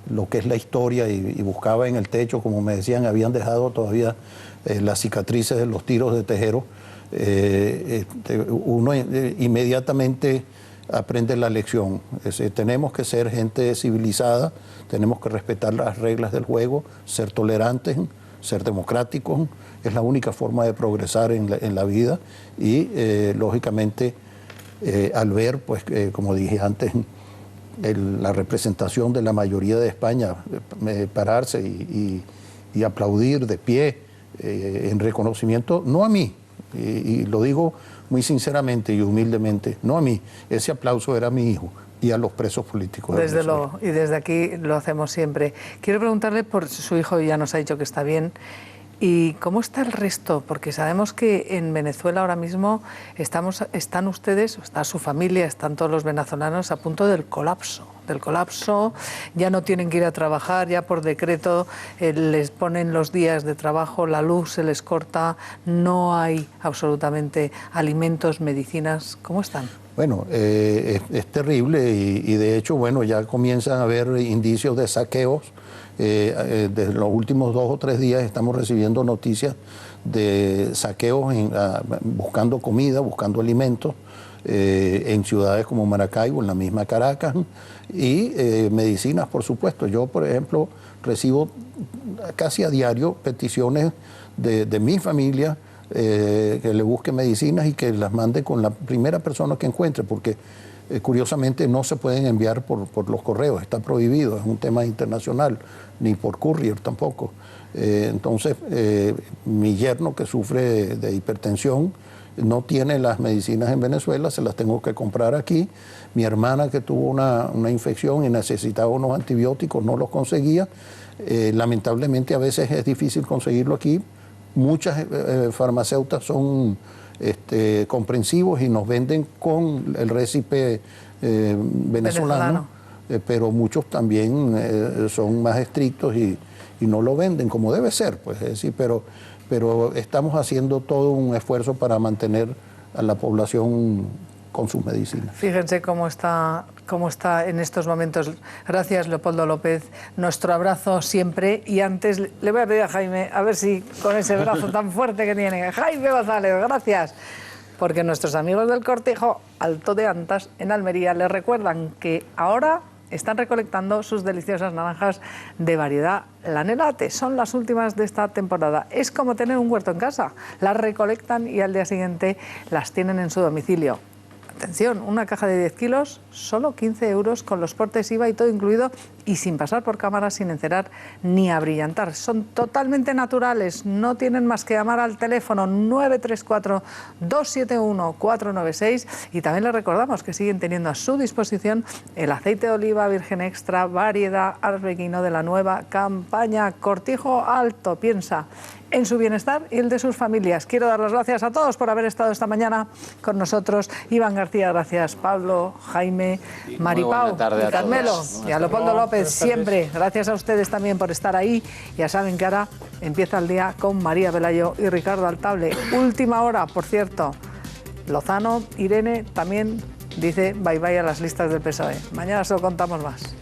lo que es la historia y buscaba en el techo, como me decían, habían dejado todavía las cicatrices de los tiros de Tejero, uno inmediatamente aprende la lección. Tenemos que ser gente civilizada, tenemos que respetar las reglas del juego, ser tolerantes, ser democráticos. Es la única forma de progresar en la vida y, lógicamente, al ver, pues, como dije antes, la representación de la mayoría de España pararse y aplaudir de pie en reconocimiento, no a mí, y lo digo muy sinceramente y humildemente, no a mí, ese aplauso era a mi hijo y a los presos políticos. Desde luego, y desde aquí lo hacemos siempre. Quiero preguntarle por su hijo, ya nos ha dicho que está bien, y cómo está el resto, porque sabemos que en Venezuela ahora mismo están ustedes, está su familia, están todos los venezolanos a punto del colapso, ya no tienen que ir a trabajar, ya por decreto les ponen los días de trabajo, la luz se les corta, no hay absolutamente alimentos, medicinas. ¿Cómo están? Bueno, es terrible y de hecho, bueno, ya comienzan a haber indicios de saqueos. Desde los últimos 2 o 3 días estamos recibiendo noticias de saqueos buscando comida, buscando alimentos en ciudades como Maracaibo, en la misma Caracas, y medicinas, por supuesto. Yo, por ejemplo, recibo casi a diario peticiones de mi familia que le busque medicinas y que las mande con la primera persona que encuentre, porque curiosamente no se pueden enviar por los correos, está prohibido, es un tema internacional, ni por courier tampoco. Entonces, mi yerno, que sufre de hipertensión, no tiene las medicinas en Venezuela, se las tengo que comprar aquí. Mi hermana, que tuvo una infección y necesitaba unos antibióticos, no los conseguía. Lamentablemente a veces es difícil conseguirlo aquí. Muchas farmacéuticas son comprensivos y nos venden con el récipe venezolano. Pero muchos también son más estrictos y no lo venden como debe ser, pues, es decir, pero estamos haciendo todo un esfuerzo para mantener a la población con sus medicinas. Fíjense cómo está en estos momentos. Gracias, Leopoldo López. Nuestro abrazo siempre. Y antes le voy a pedir a Jaime, a ver si con ese brazo tan fuerte que tiene. Jaime González, gracias. Porque nuestros amigos del Cortijo Alto de Antas, en Almería, les recuerdan que ahora están recolectando sus deliciosas naranjas de variedad Lanelate. Son las últimas de esta temporada. Es como tener un huerto en casa. Las recolectan y al día siguiente las tienen en su domicilio. Atención, una caja de 10 kilos, solo 15 euros con los portes IVA y todo incluido y sin pasar por cámara, sin encerar ni abrillantar. Son totalmente naturales, no tienen más que llamar al teléfono 934-271-496 y también les recordamos que siguen teniendo a su disposición el aceite de oliva virgen extra, variedad arbequino de la nueva campaña Cortijo Alto. Piensa en su bienestar y el de sus familias. Quiero dar las gracias a todos por haber estado esta mañana con nosotros. Iván García, gracias. Pablo, Jaime, Maripau y Carmelo y a Leopoldo López, siempre. Gracias a ustedes también por estar ahí. Ya saben que ahora empieza el día con María Velayo y Ricardo Altable. Última hora, por cierto. Lozano, Irene también dice bye bye a las listas del PSOE. Mañana se lo contamos más.